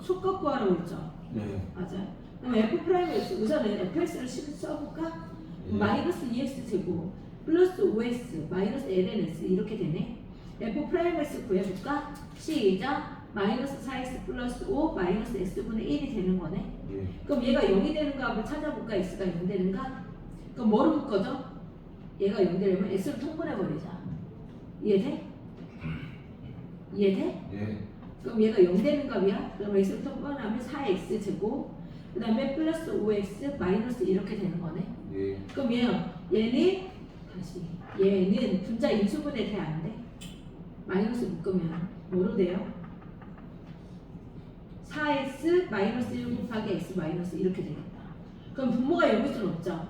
속값 구하라고 했죠. 네. 맞아요. 그럼 f 프라임 x 우선은 fx를 써볼까? 예. 마이너스 2x 제곱 플러스 5x 마이너스 lnx 이렇게 되네. f 프라임 x 구해볼까? 시작 마이너스 4x 플러스 5 마이너스 x분의 1이 되는 거네. 예. 그럼 얘가 0이 되는가 한번 찾아볼까? x가 0 되는가? 그럼 뭐로 묶어줘? 얘가 0 되려면 x를 통분해버리자. 이해돼? 이해돼? 예. 그럼 얘가 0 되는 값이야? 그럼 x를 통분하면 4x 제곱 그 다음에 플러스 5x 마이너스 이렇게 되는 거네. 예. 그럼 얘는 다시 얘는 분자 인수분해 돼 안 돼? 마이너스 묶으면 뭐로 돼요? 4x 마이너스 1 곱하기 x 마이너스 이렇게 되겠다. 그럼 분모가 0일 수는 없죠.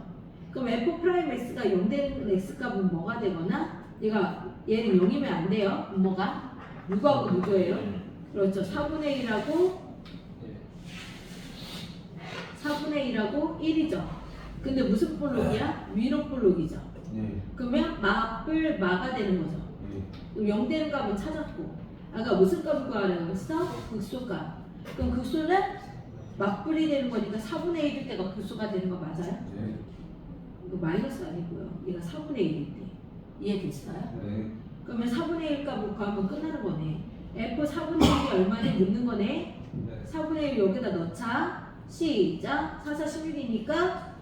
그럼 f 프라임 x가 0 되는 x 값은 뭐가 되거나 얘는 0이면 안 돼요. 분모가 누구하고 누구예요? 그렇죠. 4분의 1하고 4분의 1하고 1이죠. 근데 무슨 볼록이야? 위로 볼록이죠. 예. 그러면 마뿔 마가 되는 거죠. 예. 그럼 0 되는 값은 찾았고 아까 무슨 값을 구하라고 했어? 극소값. 그럼 극소는 맞불이 되는 거니까 4분의 1일 때가 극소가 되는 거 맞아요? 예. 이거 마이너스 아니고요. 얘가 4분의 1일 때. 이해됐어요? 네. 그러면 4분의 1 값을 구하면 끝나는 거네. f 4분의 1이 얼마냐 묻는 거네. 네. 4분의 1 여기다 넣자. 시작. 4, 4, 16이니까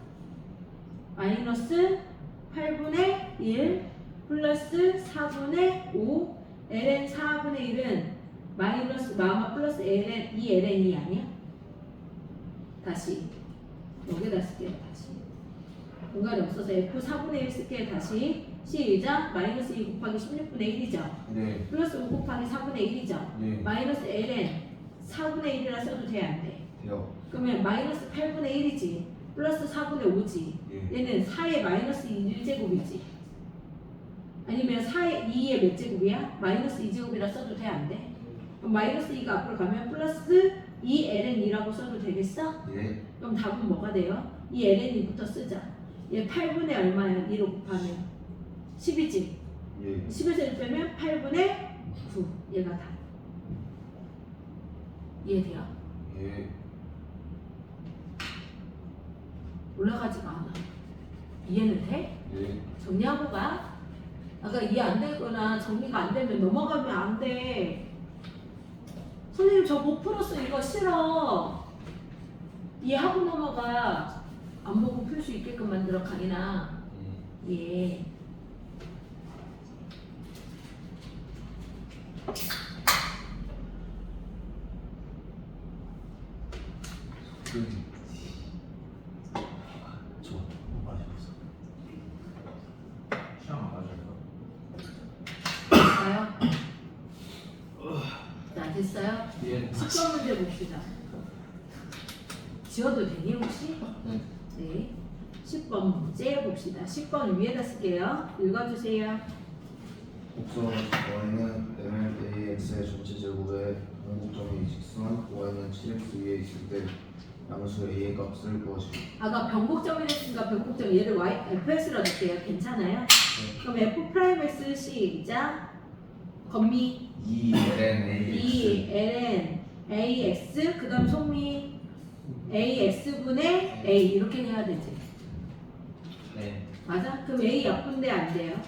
마이너스 8분의 1 플러스 4분의 5 ln 4분의 1은 마이너스 마마 플러스 ln 2ln이 아니야? 다시 여기다 쓸게요. 다시 공간이 없어서 f 4분의 1 쓸게요. 다시 시작. 마이너스 2 곱하기 16분의 1이죠. 네. 플러스 5 곱하기 4분의 1이죠. 네. 마이너스 ln 4분의 1이라 써도 돼 안 돼? 돼요. 그러면 마이너스 8분의 1이지 플러스 4분의 5지 예. 얘는 4의 마이너스 1제곱이지 아니면 4의 2의 몇 제곱이야? 마이너스 2제곱이라 써도 돼 안 돼? 그럼 마이너스 2가 앞으로 가면 플러스 2ln2라고 써도 되겠어? 예. 그럼 답은 뭐가 돼요? 이 ln2부터 쓰자 얘 8분의 얼마야? 2로 곱하면 10이지 예. 10에서 1 빼면 8분의 9 얘가 답 이해돼요? 예. 올라가지가 않아. 이해는 돼? 예. 정리하고 가. 아까 이해 안 되거나 정리가 안 되면 넘어가면 안 돼. 선생님 저 못 풀었어 이거 싫어. 이해하고 넘어가. 안 보고 풀 수 있게끔 만들어 강이나. 예. 저 마셨어. 시험 안 가져서 됐어요? 자 됐어요? 예. 10번 문제 봅시다. 지워도 되니 혹시? 네. 네. 10번 문제 봅시다. 10번 위에다 쓸게요. 읽어주세요. 곡선 y는 mx의 전체 제곱에 변곡점이 직선 y는 7x 위에 있을 때 양수 a의 값을 구하시오. 아까 변곡점이랬으니까 변곡점 얘를 fx로 넣을게요. 괜찮아요? 그럼 f 프라임 x 시작 건미 E ln E ax ln ax 그 다음 속미 ax분의 a 이렇게 해야 되지. 네. 맞아? 그럼 a 약분돼 안 돼요?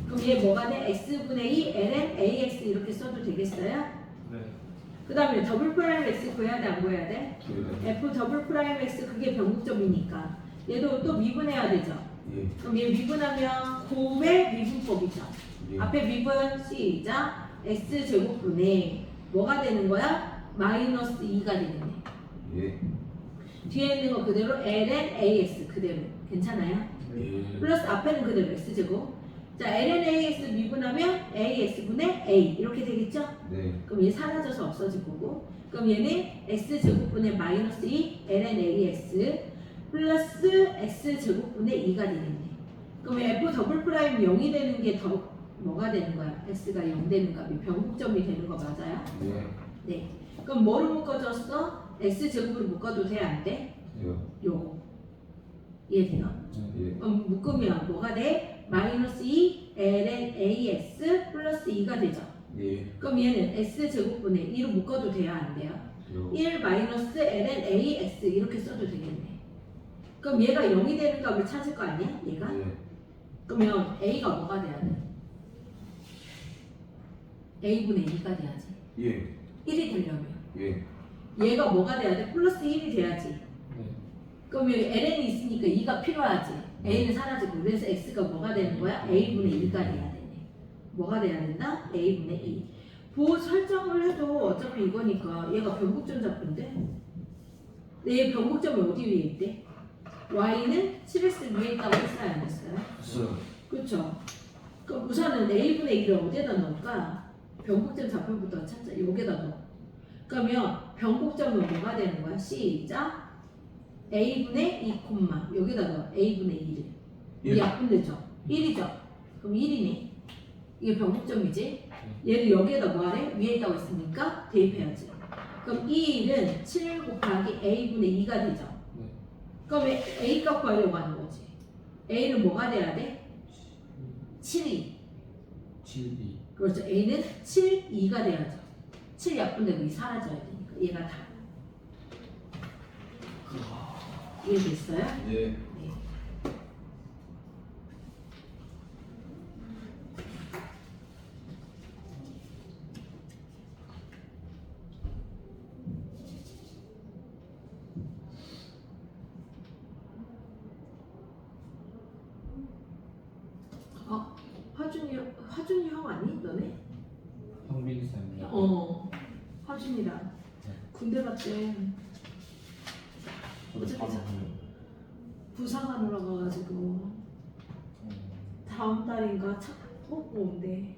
그럼 얘 뭐가 돼? x분의 2 ln ax 이렇게 써도 되겠어요? 네. 그 다음에 더블 프라임 x 구해야 돼 안 구해야 돼? 구해야 f 더블 프라임 x 그게 변곡점이니까 얘도 또 미분해야 되죠. 예. 그럼 얘 미분하면 곱의 미분법이죠. 예. 앞에 미분 시작 x 제곱분의 뭐가 되는 거야? 마이너스 2가 되겠네. 예. 뒤에 있는 거 그대로 ln ax 그대로 괜찮아요? 예. 플러스 앞에는 그대로 x 제곱. 자 ln ax 미분하면 ax분의 a 이렇게 되겠죠? 네. 그럼 얘 사라져서 없어질 거고. 그럼 얘는 x 제곱분의 마이너스 2 ln ax 플러스 x 제곱분의 2가 되겠네. 그럼 f 더블 프라임 0이 되는 게 더 뭐가 되는 거야? x가 0 되는 값이 변곡점이 되는 거 맞아요? 예. 네. 그럼 뭐로 묶어줬어? x 제곱으로 묶어도 돼? 안 돼? 예. 요거. 이해되나? 예. 그럼 묶으면 뭐가 돼? 마이너스 2 ln ax 플러스 2가 되죠. 예. 그럼 얘는 x 제곱분의 2로 묶어도 돼요? 안 돼요? 요. 1 마이너스 ln ax 이렇게 써도 되겠네. 그럼 얘가 0이 되는 값을 찾을 거 아니야? 얘가? 예. 그러면 a가 뭐가 돼야 돼? a분의 2가 돼야지. 예. 1이 되려면 예. 얘가 뭐가 돼야 돼? 플러스 1이 돼야지. 네. 그럼 여기 ln이 있으니까 2가 필요하지. a는 사라지고 그래서 x가 뭐가 되는 거야? a분의 2가 돼야 되네. 뭐가 돼야 된다? a분의 2. 보호 설정을 해도 어차피 이거니까 얘가 변곡점 잡힌데 근데 얘 변곡점이 어디 위에 있대? y는 7x 위에 있다고 했어요? 안 했어요? 했어요. 그렇죠. 그럼 우선은 a분의 2를 어디에다 넣을까? 변곡점 좌표부터 찾자. 여기다 넣어. 그러면 변곡점은 뭐가 되는 거야? 시작. a분의 2, 여기다 넣어. a분의 2를. 예. 약분되죠? 1이죠? 그럼 1이네. 이게 변곡점이지? 얘를 여기에다 뭐하래? 위에 있다고 했으니까 대입해야지. 그럼 이 1은 7 곱하기 a분의 2가 되죠? 네. 그럼 a 값 구하려고 하는 거지. a는 뭐가 돼야 돼? 7이. 7B. 그렇죠. a는 7, 2가 돼야죠. 7 약분되고 2 사라져야 되니까. 얘가 다. 이해됐어요? 예. 네. 화준이 형 아니? 너네? 형빈이 쌤이요. 화준이랑 군대 갔대. 저도 바로 가요. 부산 가느라 가가지고 다음 달인가 차 뽑고 온대.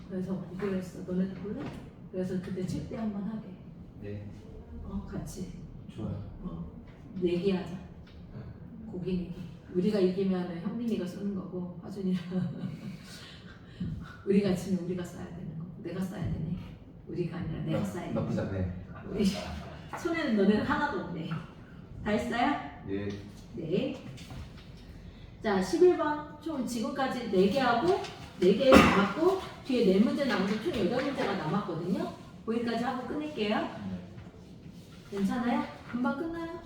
그래서 보기로 했어. 너네도 볼래? 그래서 그때 책대 한번 하게. 네. 같이. 좋아요. 내기하자. 고기 내기. 우리가 이기면 현민이가 쏘는 거고 화준이랑 우리가 지면 우리가 쏴야 되는 거. 내가 쏴야 되네. 우리가 아니라 내가 쏴야 돼. 나쁘지 않네. 우리 손에는 너네는 하나도 없네. 다 했어요? 예. 네. 자, 11번 총 지금까지 4개 하고 4개 남았고 뒤에 4문제 남아서 총 8문제가 남았거든요. 거기까지 하고 끝낼게요. 괜찮아요? 금방 끝나요?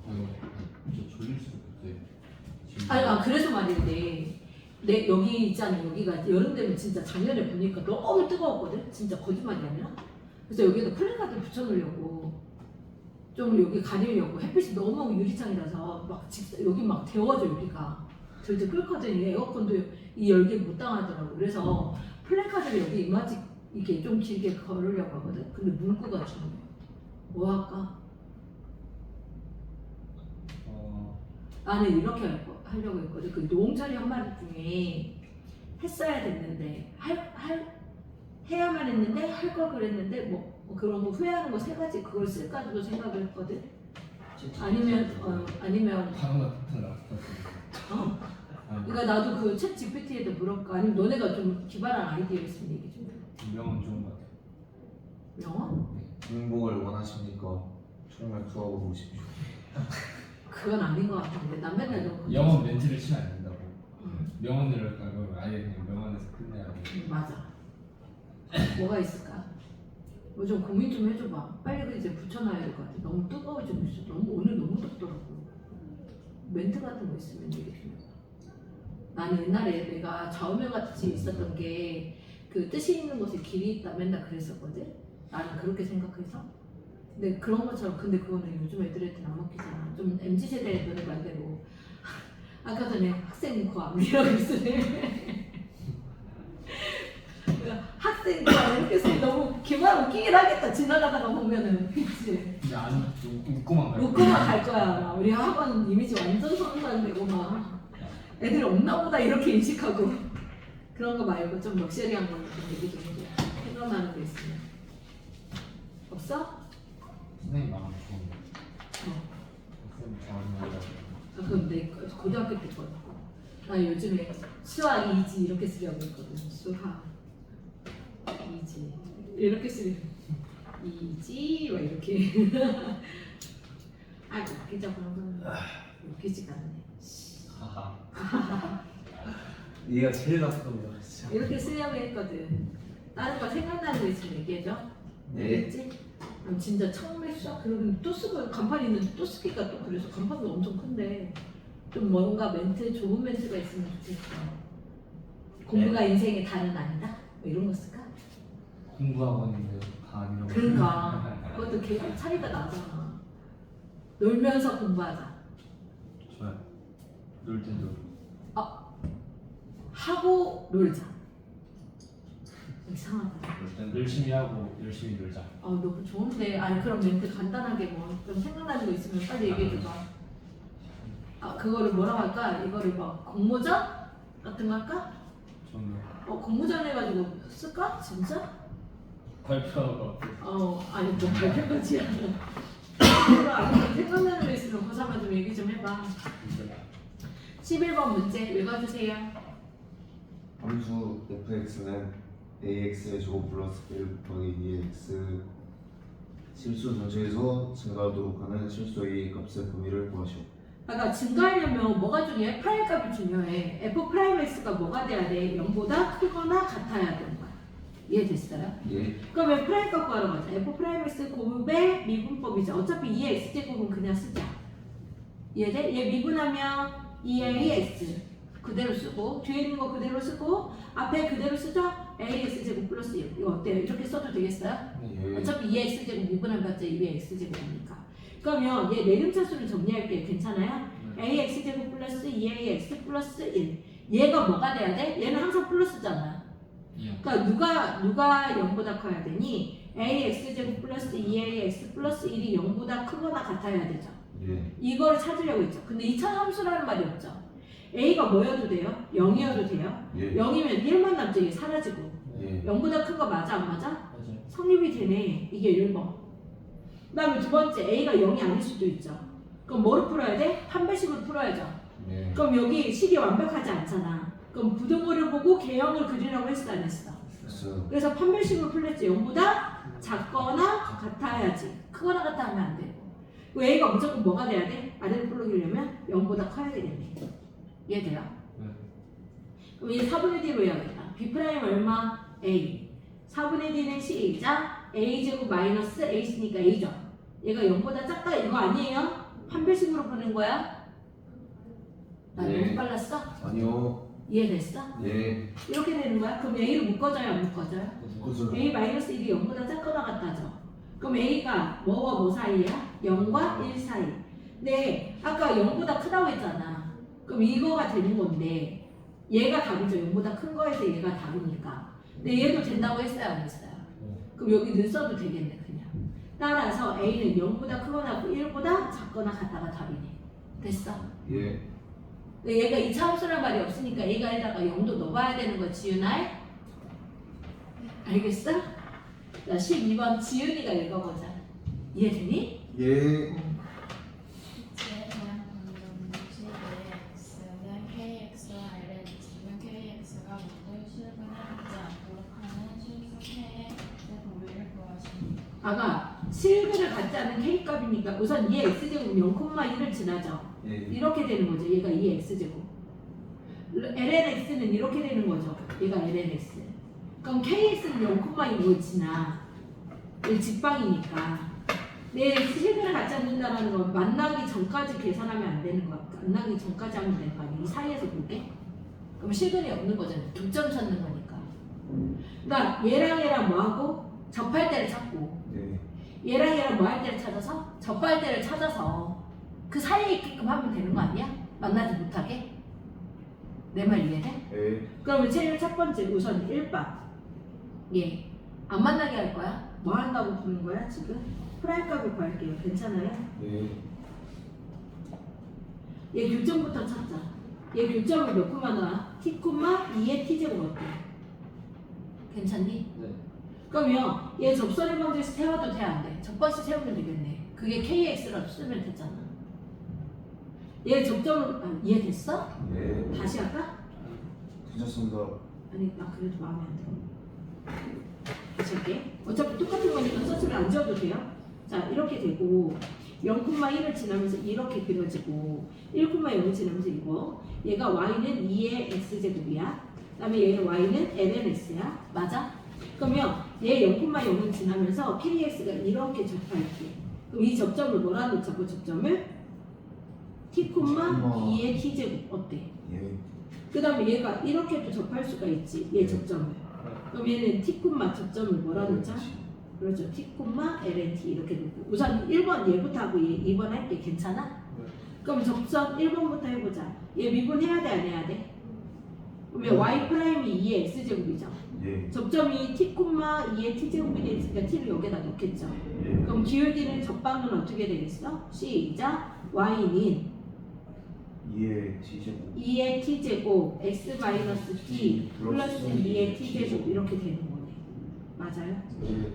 저 졸릴 수도 있어요. 그래서 말인데 여기 있잖아. 여기가 여름 되면 진짜 작년에 보니까 너무 뜨거웠거든. 진짜 거짓말이 아니라. 그래서 여기에다 플래카드 붙여놓으려고 좀 여기 가리려고 햇빛이 너무 유리창이라서 막 여기 막 데워져 여기가 절대 끓거든. 에어컨도 이 열기 못 당하더라고. 그래서 플래카드를 여기 이마지 이렇게 좀 길게 걸으려고 하거든. 근데 문구가 중요해. 뭐 할까? 나는 이렇게 하려고 했거든. 그 노홍철이 한 말 중에 했어야 됐는데 해야만 했는데 할 걸 그랬는데 뭐 그런 거 후회하는 거 3가지 그걸 쓸까지도 생각을 했거든. 아니면 바나나 같은 거. 그러니까 나도 그 챗 GPT에도 물어볼까 아니면 너네가 좀 기발한 아이디어 있으면 얘기 좀 해. 명언 좋은 것 같아요. 명언? 행복을 원하십니까? 정말 구하고 보십시오. 그건 아닌 것 같은데 난 맨날 너 영어 멘트를 치면 안 된다고. 명언을 할까? 그럼 아예 그냥 명언에서 끝내야 돼. 맞아. 뭐가 있을까? 뭐 좀 고민 좀 해줘봐. 빨리 그 이제 붙여놔야 될 것 같아. 너무 뜨거워지고 있어. 오늘 너무 덥더라고. 멘트 같은 거 있으면 얘기 좀 해봐. 나는 옛날에 내가 좌우명 같이 있었던 게 그 뜻이 있는 곳에 길이 있다 맨날 그랬었거든. 나는 그렇게 생각해서. 근데 그런 것처럼 근데 그거는 요즘 애들한테는 안 먹히잖아. 좀 MZ 세대 애들은 말대로 아까 전에 학생 구함 이라고 쓰네. 학생 구함 이렇게 쓰니 너무 기분 웃기긴 하겠다. 지나가다가 보면은 그치. 근데 안 웃고만 갈 웃고만 갈 거야. 우리 학원 이미지 완전 손상되고 막 애들이 없나 보다 이렇게 인식하고 그런 거 말고 좀 럭셔리한 거 좀 얘기 좀 해줘. 생각나는 거 있으면. 없어? 선생님 마음 좋은데. 선생님 좋아하는 아, 그럼 내 고등학교 때 거야. 나 요즘에 수학 이지 이렇게 쓰려고 했거든. 수학 이지 이렇게 쓰려. 이지 막 이렇게. 아 웃기자고 하면 웃기지가 않네. 하하. 얘가 제일 나빴던 거야 진짜. 이렇게 쓰려고 했거든. 다른 거 생각나는 거 있으면 얘기해줘. 네. 알겠지? 그럼 진짜 처음에 수학 그러면 또 쓰고 간판 있는데 또 쓰기가 또 그래서 간판도 엄청 큰데 좀 뭔가 멘트 좋은 멘트가 있으면 좋겠어. 공부가 인생의 다른 아니다? 뭐 이런 거 쓸까? 공부학원인데 다 이런 거. 그러니까 그것도 계속 차이가 나잖아. 놀면서 공부하자. 좋아요. 놀 땐 놀. 하고 놀자. 이상하다. 놀 땐 열심히 하고 열심히 놀자. 너무 좋은데. 아니 그럼 멘트 간단하게 뭐 좀 생각나는 거 있으면 빨리 얘기해줘봐. 그거를 뭐라고 할까? 이거를 막 공모전 같은 거 할까? 좀 공모전 해가지고 쓸까? 진짜? 발표하고. 아니 뭐 발표까지 생각나는 거 있으면 고사만 좀 얘기 좀 해봐. 11번 문제 읽어주세요. 함수 fx는 ax의 제곱 플러스 1 곱하기 2x 실수 전체에서 증가하도록 하는 실수 a 값의 범위를 구하시오. 아까 증가하려면 뭐가 중요해? 프라임 값이 중요해. f 프라임 x가 뭐가 돼야 돼? 0보다 크거나 같아야 되는 거야. 이해됐어요? 예. 그러면 프라임 값 구하러 가자. f 프라임 x 곱의 미분법이죠. 어차피 2의 x제곱은 그냥 쓰자. 이해돼? 얘 미분하면 2a x 그대로 쓰고 뒤에 있는 거 그대로 쓰고 앞에 그대로 쓰죠? ax제곱 플러스 1 이거 어때요? 이렇게 써도 되겠어요? 예. 어차피 2x제곱 미분하면 2의 x제곱이니까. 그러면 얘 내림차수를 정리할게요. 괜찮아요? ax제곱 플러스 2ax 플러스 1 얘가 뭐가 돼야 돼? 얘는 항상 플러스잖아. 그러니까 누가 0보다 커야 되니? ax제곱 플러스 2ax 플러스 1이 0보다 크거나 같아야 되죠. 예. 이걸 찾으려고 했죠. 근데 2차 함수라는 말이 없죠. a가 뭐여도 돼요? 0이어도 돼요? 예. 0이면 1만 남죠. 이게 사라지고. 예. 0보다 큰 거 맞아 안 맞아? 맞아요. 성립이 되네. 이게 1번. 그 다음에 두 번째 a가 0이 아닐 수도 있죠. 그럼 뭐로 풀어야 돼? 판별식으로 풀어야죠. 예. 그럼 여기 식이 완벽하지 않잖아. 그럼 부등호를 보고 개형을 그리라고 했어 안 했어? 됐어요. 그래서 판별식으로 풀렸지. 0보다 작거나 같아야지. 크거나 같아 하면 안 되고. 그 a가 무조건 뭐가 돼야 돼? 아래로 풀어주려면 0보다 커야 되겠네. 이해돼요? 네. 그럼 얘 4분의 d로 해야겠다. b 프라임 얼마? a. 4분의 d는 c이자 a제곱 마이너스 a니까 a죠. 얘가 0보다 작다 이거 아니에요? 판별식으로 푸는 거야? 나 네. 너무 빨랐어? 아니요. 이해됐어? 예. 이렇게 되는 거야? 그럼 a를 묶어줘요 안 묶어줘요? 그죠. a 마이너스 1이 0보다 작거나 같다죠. 그럼 a가 뭐와 뭐 사이야? 0과 1 사이. 근데 아까 0보다 크다고 했잖아. 그럼 이거가 되는 건데 얘가 답이죠. 0보다 큰 거에서 얘가 답이니까. 근데 얘도 된다고 했어요 안 했어요? 그럼 여기 는 써도 되겠네 그냥. 따라서 a는 0보다 크거나 1보다 작거나 같다가 답이네. 됐어? 예. 근데 얘가 2차 함수란 말이 없으니까 a가 1다가 0도 넣어봐야 되는 거 지윤아? 알겠어? 자 12번 지윤이가 읽어보자. 이해되니? 예. x에 대한 방정식의 x는 kx와 l에 미치면 kx가 모두 실근에 닿지 않도록 하는 실수 k의 범위를 구하십니다. 아가 실근을 갖지 않은 k값이니까 우선 2의 x제곱 0,1을 지나죠. 예. 이렇게 되는 거죠. 얘가 2의 x제곱. ln x는 이렇게 되는 거죠. 얘가 ln x. 그럼 KX는 0,2로 지나. 이 직방이니까. 내 실근을 갖지 않는다는 건 만나기 전까지 계산하면 안 되는 거야. 만나기 전까지 하면 되는 거 아니야? 이 사이에서 볼게. 그럼 실근이 없는 거잖아. 교점 찾는 거니까. 그러니까 얘랑 뭐하고 접할 때를 찾고 네. 얘랑 뭐 할 때를 찾아서 접할 때를 찾아서 그 사이에 있게끔 하면 되는 거 아니야? 만나지 못하게? 내 말 이해돼? 네. 그러면 제일 첫 번째 우선 1번 예. 안 만나게 할 거야? 뭐 한다고 부르는 거야 지금? 프라임 값을 구할게요. 괜찮아요? 네. 얘 교점부터 찾자. 얘 교점을 몇 콤마 나와? t, 2의 t제곱 어때? 괜찮니? 네. 그러면 얘 접선의 방정식 세워도 돼? 안 돼? 접번식 세우면 되겠네. 그게 kx라고 쓰면 되잖아. 얘 접점을 이해됐어? 네. 다시 할까? 괜찮습니다. 아니 나 그래도 마음에 안 들어. 다시 할게. 어차피 똑같은 거니까 썼으면 안 지워도 돼요. 자 이렇게 되고 0,1을 지나면서 이렇게 그려지고 1,0을 지나면서 이거 얘가 y는 2의 x제곱이야. 그 다음에 얘는 y는 lnx야. 맞아? 그러면 얘 0,0을 지나면서 kx가 이렇게 접할게. 그럼 이 접점을 뭐라 놓자고 접점을 t,2의 t제곱 어때? 예. 그 다음에 얘가 이렇게도 접할 수가 있지. 얘 접점을. 그럼 얘는 t, 접점을 뭐라 놓자? 그렇죠. t, lnt 이렇게 놓고 우선 1번 얘부터 하고 얘 2번 할게. 괜찮아? 네. 그럼 접선 1번부터 해보자. 얘 미분해야 돼 안 해야 돼? 그러면 y 프라임이 2의 x제곱이죠. 예. 접점이 t, 2의 t제곱이 되니까 t를 여기다 넣겠죠. 예. 그럼 기울기는 적방은 어떻게 되겠어? 시작. y는 2의 t제곱. 2의 t제곱 x 마이너스 t 플러스 2의 t제곱 이렇게 되는 거네. 맞아요? 네.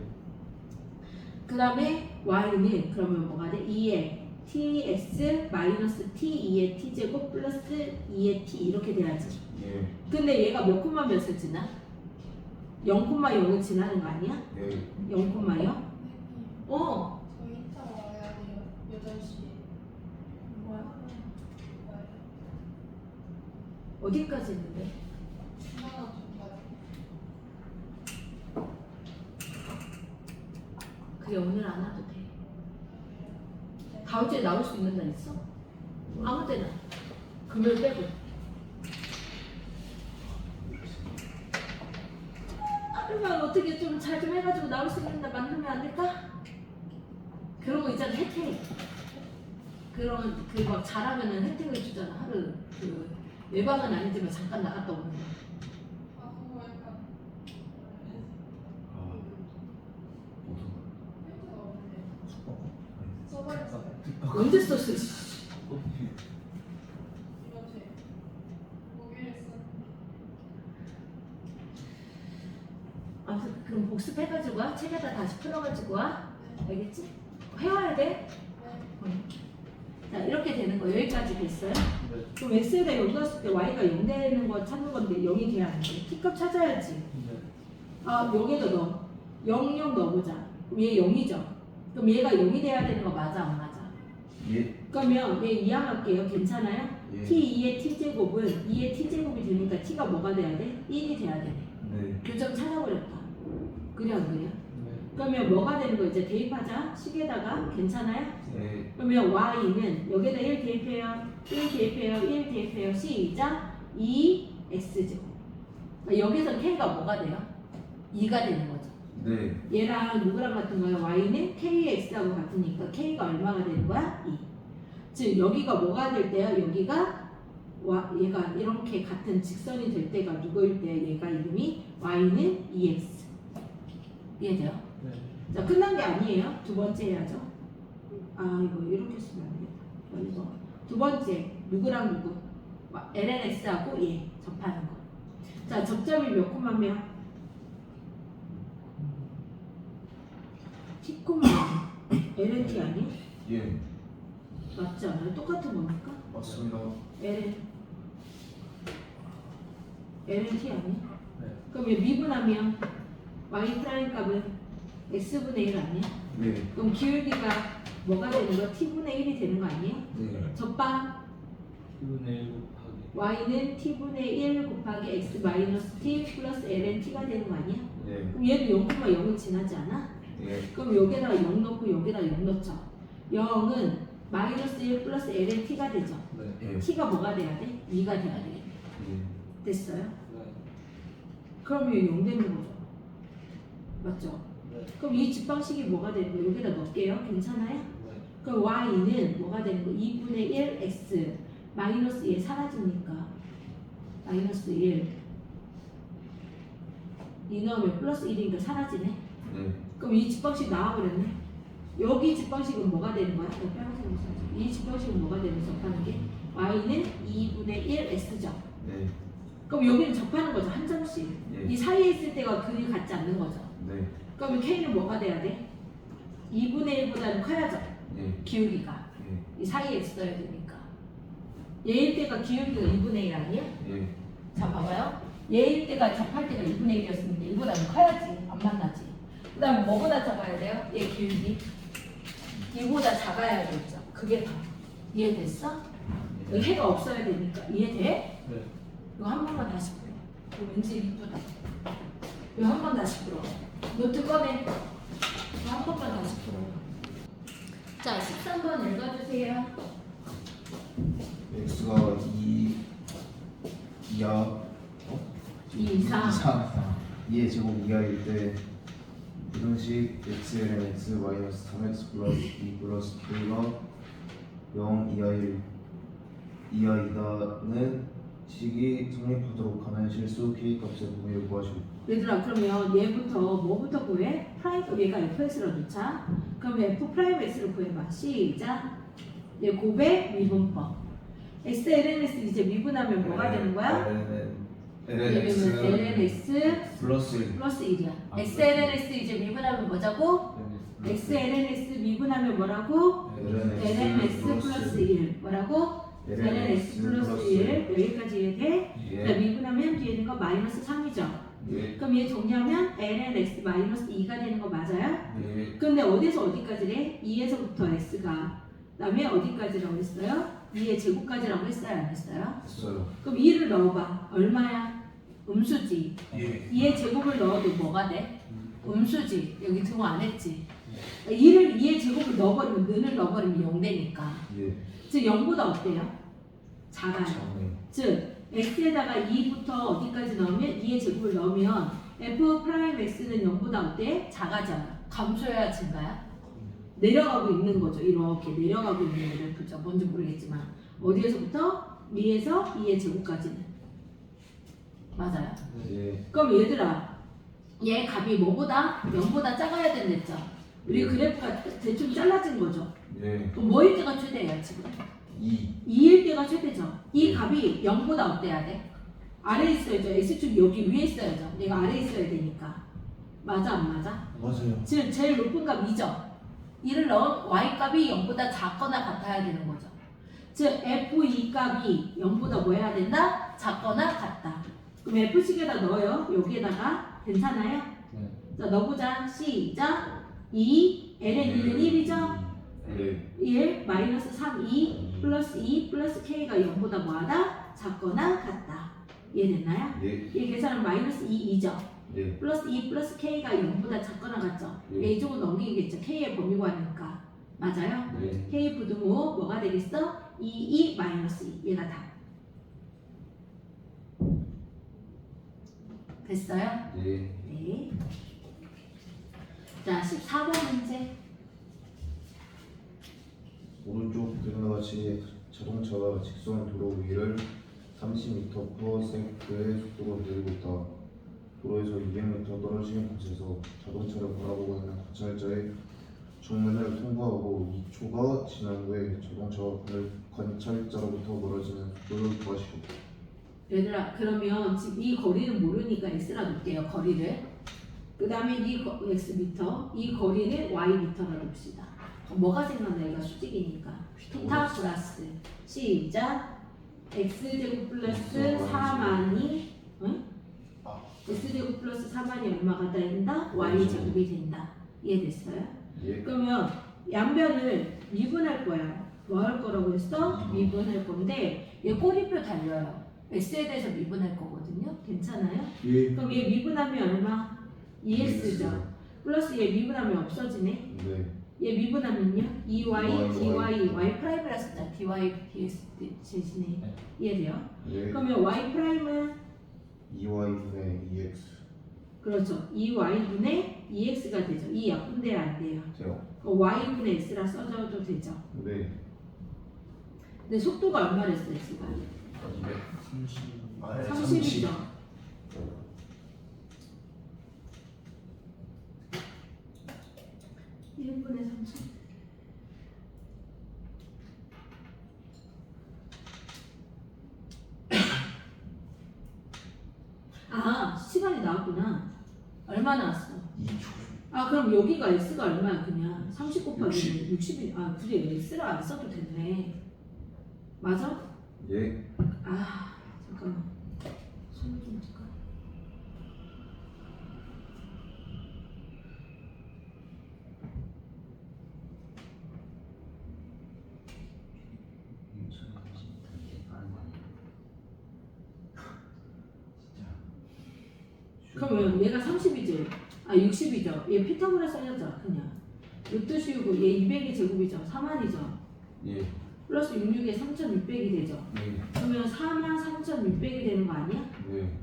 그 다음에 y는 그러면 뭐가 돼? 2의 tx 마이너스 t 2의 t제곱 플러스 2의 t 이렇게 돼야지. 예. 근데 얘가 몇 콤마 몇을 지나? 0,0을 지나는 거 아니야? 예. 0,0? 어. 저 이따 와야 돼요. 8시. 뭐야? 어디까지 있는데? 하나 정도. 그래 오늘 안 와도 돼. 다음 주에 나올 수 있는 날 있어? 아무 때나. 금요일 빼고. 그러면 어떻게 좀 잘 좀 해가지고 나올 수 있는 날 만들면 안 될까? 그런 거 있잖아 혜택. 그런 그거 잘하면은 혜택을 주잖아. 하루 그 외박은 아니지만 잠깐 나갔다 오는 거. 아, 그거 약간 아. 무슨 써버렸어요. 언제 썼어? 이거지. 목요일에 썼. 아무튼 그럼 복습해가지고 와. 책에다 다시 풀어가지고 와. 알겠지? 해와야 돼. 자 이렇게 되는 거 여기까지 됐어요? 네. 그럼 x에다 0 넣었을 때 y가 0 되는 거 찾는 건데 0이 돼야 안 돼. t값 찾아야지. 네. 아 여기다 넣어. 0 넣어보자. 그럼 얘 0이죠. 그럼 얘가 0이 돼야 되는 거 맞아 안 맞아? 예. 그러면 얘 이항할게요. 괜찮아요? 예. t2의 t제곱은 2의 t제곱이 되니까 t가 뭐가 돼야 돼? 1이 돼야 되네. 네. 교점 찾아버렸다. 그래 안 그래요? 네. 그러면 뭐가 되는 거 이제 대입하자. 식에다가 괜찮아요? 네. 그러면 y는 여기다 1 대입해요. 1 대입해요. 1 대입해요. 시작. 2x제곱. 여기서 k가 뭐가 돼요? 2가 되는 거죠. 네. 얘랑 누구랑 같은 거야? y는 kx하고 같으니까 k가 얼마가 되는 거야? 2. 즉 여기가 뭐가 될 때야? 여기가 얘가 이렇게 같은 직선이 될 때가 누구일 때 얘가 이름이 y는 2x. 이해돼요? 네. 자 끝난 게 아니에요. 두 번째 해야죠. 아 이거 이렇게 쓰면 안 되겠다. 이거 두 번째 누구랑 누구? lnx하고 얘 접하는 거. 자 접점이 몇 콤마면? t 콤마 lnt 아니? 예. 맞지 않아요? 똑같은 겁니까? 맞습니다. lnt 아니? 네. 그럼 얘 미분하면 y 프라임 값은 x분의 1 아니야? 네. 그럼 기울기가 뭐가 되는 거? t분의 1이 되는 거 아니에요? 네. 접방 1분의 1 곱하기 y는 t분의 1 곱하기 x 마이너스 t 플러스 ln t가 되는 거 아니야? 네. 그럼 얘도 0,0을 지나지 않아? 네. 그럼 여기다가 0 넣고 여기다 0 넣자. 0은 마이너스 1 플러스 ln t가 되죠. 네. 네. t가 뭐가 돼야 돼? 2가 돼야 되겠네. 네. 됐어요? 네. 그럼 이게 0 되는 거죠. 맞죠? 네. 그럼 이 집방식이 뭐가 되는 거예요? 여기다 넣을게요. 괜찮아요? 네. 그럼 y는 뭐가 되는 거? 2분의 1 x 마이너스 1 사라지니까 마이너스 1 이 넣으면 플러스 1이니까 사라지네. 네. 그럼 이 집방식 나와버렸네. 여기 집방식은 뭐가 되는 거야? 이 집방식은 뭐가 되는 접하는 게 y는 2분의 1 x죠. 네. 그럼 여기는 접하는 거죠. 한 점씩. 예. 이 사이에 있을 때가 근이 같지 않는 거죠. 네. 그러면 k는 뭐가 돼야 돼? 2분의 1보다는 커야죠. 네. 기울기가. 네. 이 사이에 있어야 되니까. 얘일 때가 기울기가 2분의 1 아니야? 네. 자 봐봐요. 얘일 때가 접할 때가 2분의 1이었으면 1보다는 커야지. 안 만나지. 그 다음에 뭐보다 작아야 돼요? 얘 기울기. 이보다 작아야 되죠. 그게 다. 이해됐어? 여기 해가 없어야 되니까. 이해돼? 네. 이거 한 번만 다시 풀어. 이거 왠지 이쁘다. 이거 한 번 다시 풀어. 노트 꺼내. 이거 한 번만 다시 풀어. 자, 13번 읽어주세요. x가 2야 2 이상. 2의 제곱 이하일 때 이등식 xln x 마이너스 3x 플러스 2 플러스 k가 0 이하이다는 식이 성립하도록 하는 실수 k 값의 범위를 구하시오. 얘들아, 그러면 얘부터 뭐부터 구해? 프라임, 얘가 fs로 놓자. 그럼 f 프라임 s를 구해봐. 시작. 얘 고백 미분법. x ln s 이제 미분하면 뭐가 되는 거야? ln x ln s 플러스 1. 플러스 1이야. 아, x ln s 이제 미분하면 뭐자고? x ln s 미분하면 뭐라고? ln s 플러스 1. 뭐라고? ln s 플러스 1. 여기까지 이해돼? 자, 예. 미분하면 뒤에 있는 거 마이너스 3이죠. 예. 그럼 얘 정리하면 ln x 마이너스 2가 되는 거 맞아요? 예. 근데 어디서 어디까지래? 2에서부터 x가 그다음에 어디까지라고 했어요? 2의 제곱까지라고 했어요? 안 했어요? 됐어요. 그럼 2를 넣어봐. 얼마야? 음수지. 예. 2의 제곱을 넣어도 뭐가 돼? 음수지. 여기 등호 안 했지. 2의 제곱을 넣어버리면 는을 넣어버리면 0 되니까. 예. 즉 0보다 어때요? 작아요. 네. 즉 x에다가 2부터 어디까지 넣으면 2의 제곱을 넣으면 f 프라임 x는 0보다 어때? 작아져요. 감소해야 증가야? 내려가고 있는 거죠. 이렇게 내려가고 있는 그래프죠. 뭔지 모르겠지만 어디에서부터? 위에서 2의 제곱까지는 맞아요. 예. 그럼 얘들아, 얘 값이 뭐보다? 0보다 작아야 된댔죠. 우리 그래프가 대충 잘라진 거죠. 예. 그럼 뭐일 때가 최대예요 지금? 2. 2일 때가 최대죠. 이 값이 0보다 어때야 돼? 아래에 있어야죠. x축 여기 위에 있어야죠. 얘가 아래에 있어야 되니까. 맞아 안 맞아? 맞아요. 지금 제일 높은 값 2죠. 이를 넣은 y값이 0보다 작거나 같아야 되는 거죠. 즉 f2 값이 0보다 뭐 해야 된다? 작거나 같다. 그럼 f식에다 넣어요. 여기에다가. 괜찮아요? 네. 자 넣어보자. 시작. 2 ln 2는 1이죠? 네. 1 마이너스 3 2 플러스 2 플러스 k가 0보다 뭐하다? 작거나 같다. 이해됐나요? 예. 얘 계산은 마이너스 2 2죠. 예. 플러스 2 플러스 k가 0보다 작거나 같죠. 예. 얘 이쪽은 넘기겠죠. k의 범위 구하니까. 맞아요? 네. k 부등호 뭐가 되겠어? 2 마이너스 2 얘가 다. 됐어요? 예. 네. 자 14번 문제. 오른쪽 그림과 같이 자동차가 직선 도로 위를 30m/s의 속도로 내리고 있다. 도로에서 200m 떨어진 곳에서 자동차를 바라보고 있는 관찰자의 정면을 통과하고 2초가 지난 후에 자동차가 관찰자로부터 멀어지는 속도를 구하시오. 얘들아 그러면 지금 이 거리는 모르니까 x라 놓을게요. 거리를. 그 다음에 이 x미터, 이 거리는 y미터라 놓읍시다. 뭐가 생각나? 얘가 수직이니까. 피타 플러스 시작. x제곱 플러스 4만이 응? x제곱 플러스 4만이 얼마가 된다? y제곱이 된다. 이해됐어요? 예. 그러면 양변을 미분할 거야. 뭐 할 거라고 했어? 미분할 건데 얘 꼬리표 달려요. x에 대해서 미분할 거거든요. 괜찮아요? 예. 그럼 얘 미분하면 얼마? 2x죠. 플러스 얘 미분하면 없어지네. 네. 얘 미분하면요? 2y, dy, y. y 프라임이라 썼잖아. dy, ds 대신에 네. 이해돼요? 네. 그러면 y 프라임은 2y분의 2x. 그렇죠. 2y분의 2x가 되죠. 이 약분될 안 돼요. 돼요. y분의 x라 써줘도 되죠. 네. 근데 속도가 얼마랬어요 지금? 230. 30이죠. (1분의 30) 아 시간이 나왔구나. 얼마 나왔어? 2초. 아 그럼 여기가 x가 얼마야 그냥 30 곱하기 60. 60이 아 그래 x를 안 써도 되네. 맞아? 예. 아 잠깐만 손을 좀 할까? 그러면 얘가 30이지 아 60이죠. 얘 피타고라스 써야죠 그냥. 루트 씌우고 얘 200의 제곱이죠. 4만이죠. 예. 플러스 66에 3600이 되죠. 네. 그러면 43,600이 되는 거 아니야? 네.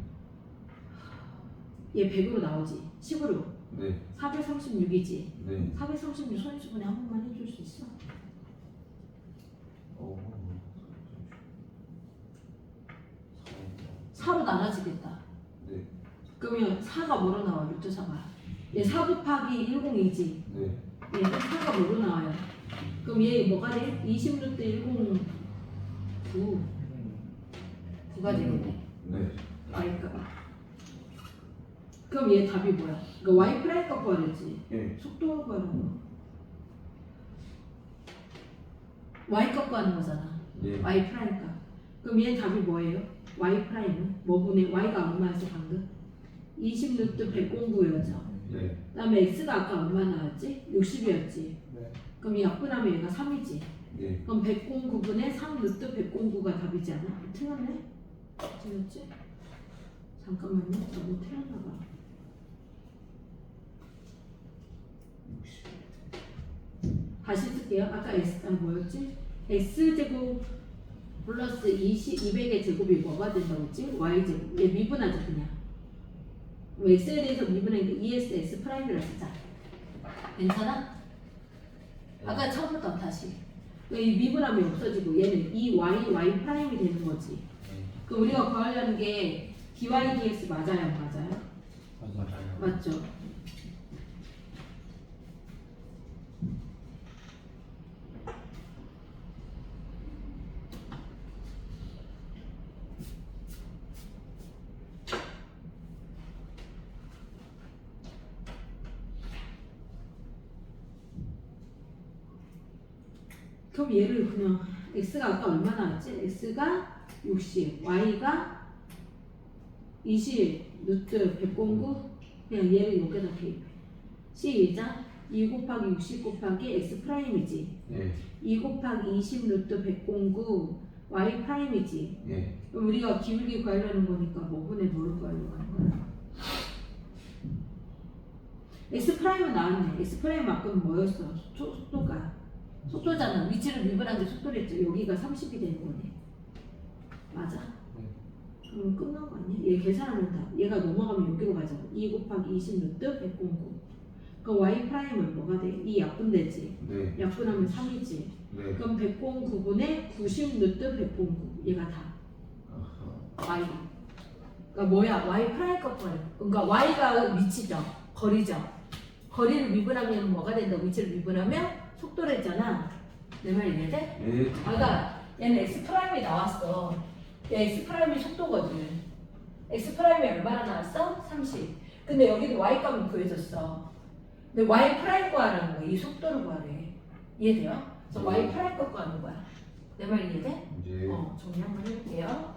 얘 100으로 나오지 10으로 네. 436이지. 네. 436 손수분해 한 번만 해줄 수 있어? 어. 4로 나눠지겠다. 네. 그러면 4가 뭐로 나와? 루트 4가 얘 4 곱하기 102지. 네. 얘는 4가 뭐로 나와요? 그럼 얘 뭐가 돼? 20 루트 109 9가 되겠네. 네. y가 그럼 얘 답이 뭐야? 그러니까 y 프라임 값 구하랬지. 예. 속도 구하는 거. y 값 구하는 거잖아. 예. y 프라임 값. 그럼 얘 답이 뭐예요? y 프라임은 뭐 분의 y가 얼마였어 방금? 20 루트 109였죠. 네. 그다음에 x가 아까 얼마 나왔지? 60이었지. 네. 그럼 이 약분하면 얘가 3이지. 예. 그럼 109분의 3 루트 109가 답이지 않아? 틀렸네? 틀렸지? 잠깐만요. 너무 틀렸나 봐. 60. 다시 쓸게요. 아까 x 뭐였지? x제곱 플러스 200의 제곱이 뭐가 된다고 했지? y제곱. 얘 미분하자 그냥. x에 대해서 미분하니까 2s x 프라임이라 쓰자. 괜찮아? 아까 처음부터 다시. 이 미분함이 없어지고 얘는 이 y 프라임이 되는 거지. 그 우리가 구하려는 게 dy dx 맞아요, 안 맞아요? 맞아요. 맞죠? 그럼 얘를 그냥 x가 아까 얼마 나왔지? x가 60, y가 20 루트 109 그냥 얘를 여기다 대입해. 시작. 2 곱하기 60 곱하기 x 프라임이지. 예. 2 곱하기 20 루트 109 y 프라임이지. 예. 그럼 우리가 기울기 구하려는 거니까 뭐분의 뭐를 구하려고 하는 거야? x 프라임은 나왔네. x 프라임 아까는 뭐였어? 속도가. 속도잖아. 위치를 미분한 게 속도랬죠. 여기가 30이 되는 거네. 맞아? 네. 그럼 끝난 거 아니야? 얘 계산하면 다. 얘가 넘어가면 여기로 가자고. 2 곱하기 20 루트 109. 그럼 y 프라임은 뭐가 돼? 이 약분되지. 네. 약분하면 3이지. 네. 그럼 109분의 90 루트 109. 얘가 다. 아하. y. 그러니까 뭐야? y 프라임 값 구하래. 그러니까 y가 위치죠. 거리죠. 거리를 미분하면 뭐가 된다? 위치를 미분하면 속도랬잖아. 내 말 이해돼? 예. 아까 얘는 x 프라임이 나왔어. 얘 x 프라임이 속도거든. x 프라임이 얼마나 나왔어? 30. 근데 여기도 y 값이 구해졌어. 근데 y 프라임 구하라는 거야. 이 속도를 구하래. 이해돼요? 그래서 y 프라임 값 구하는 거야. 내 말 이해돼? 이제 정리 한번 해볼게요.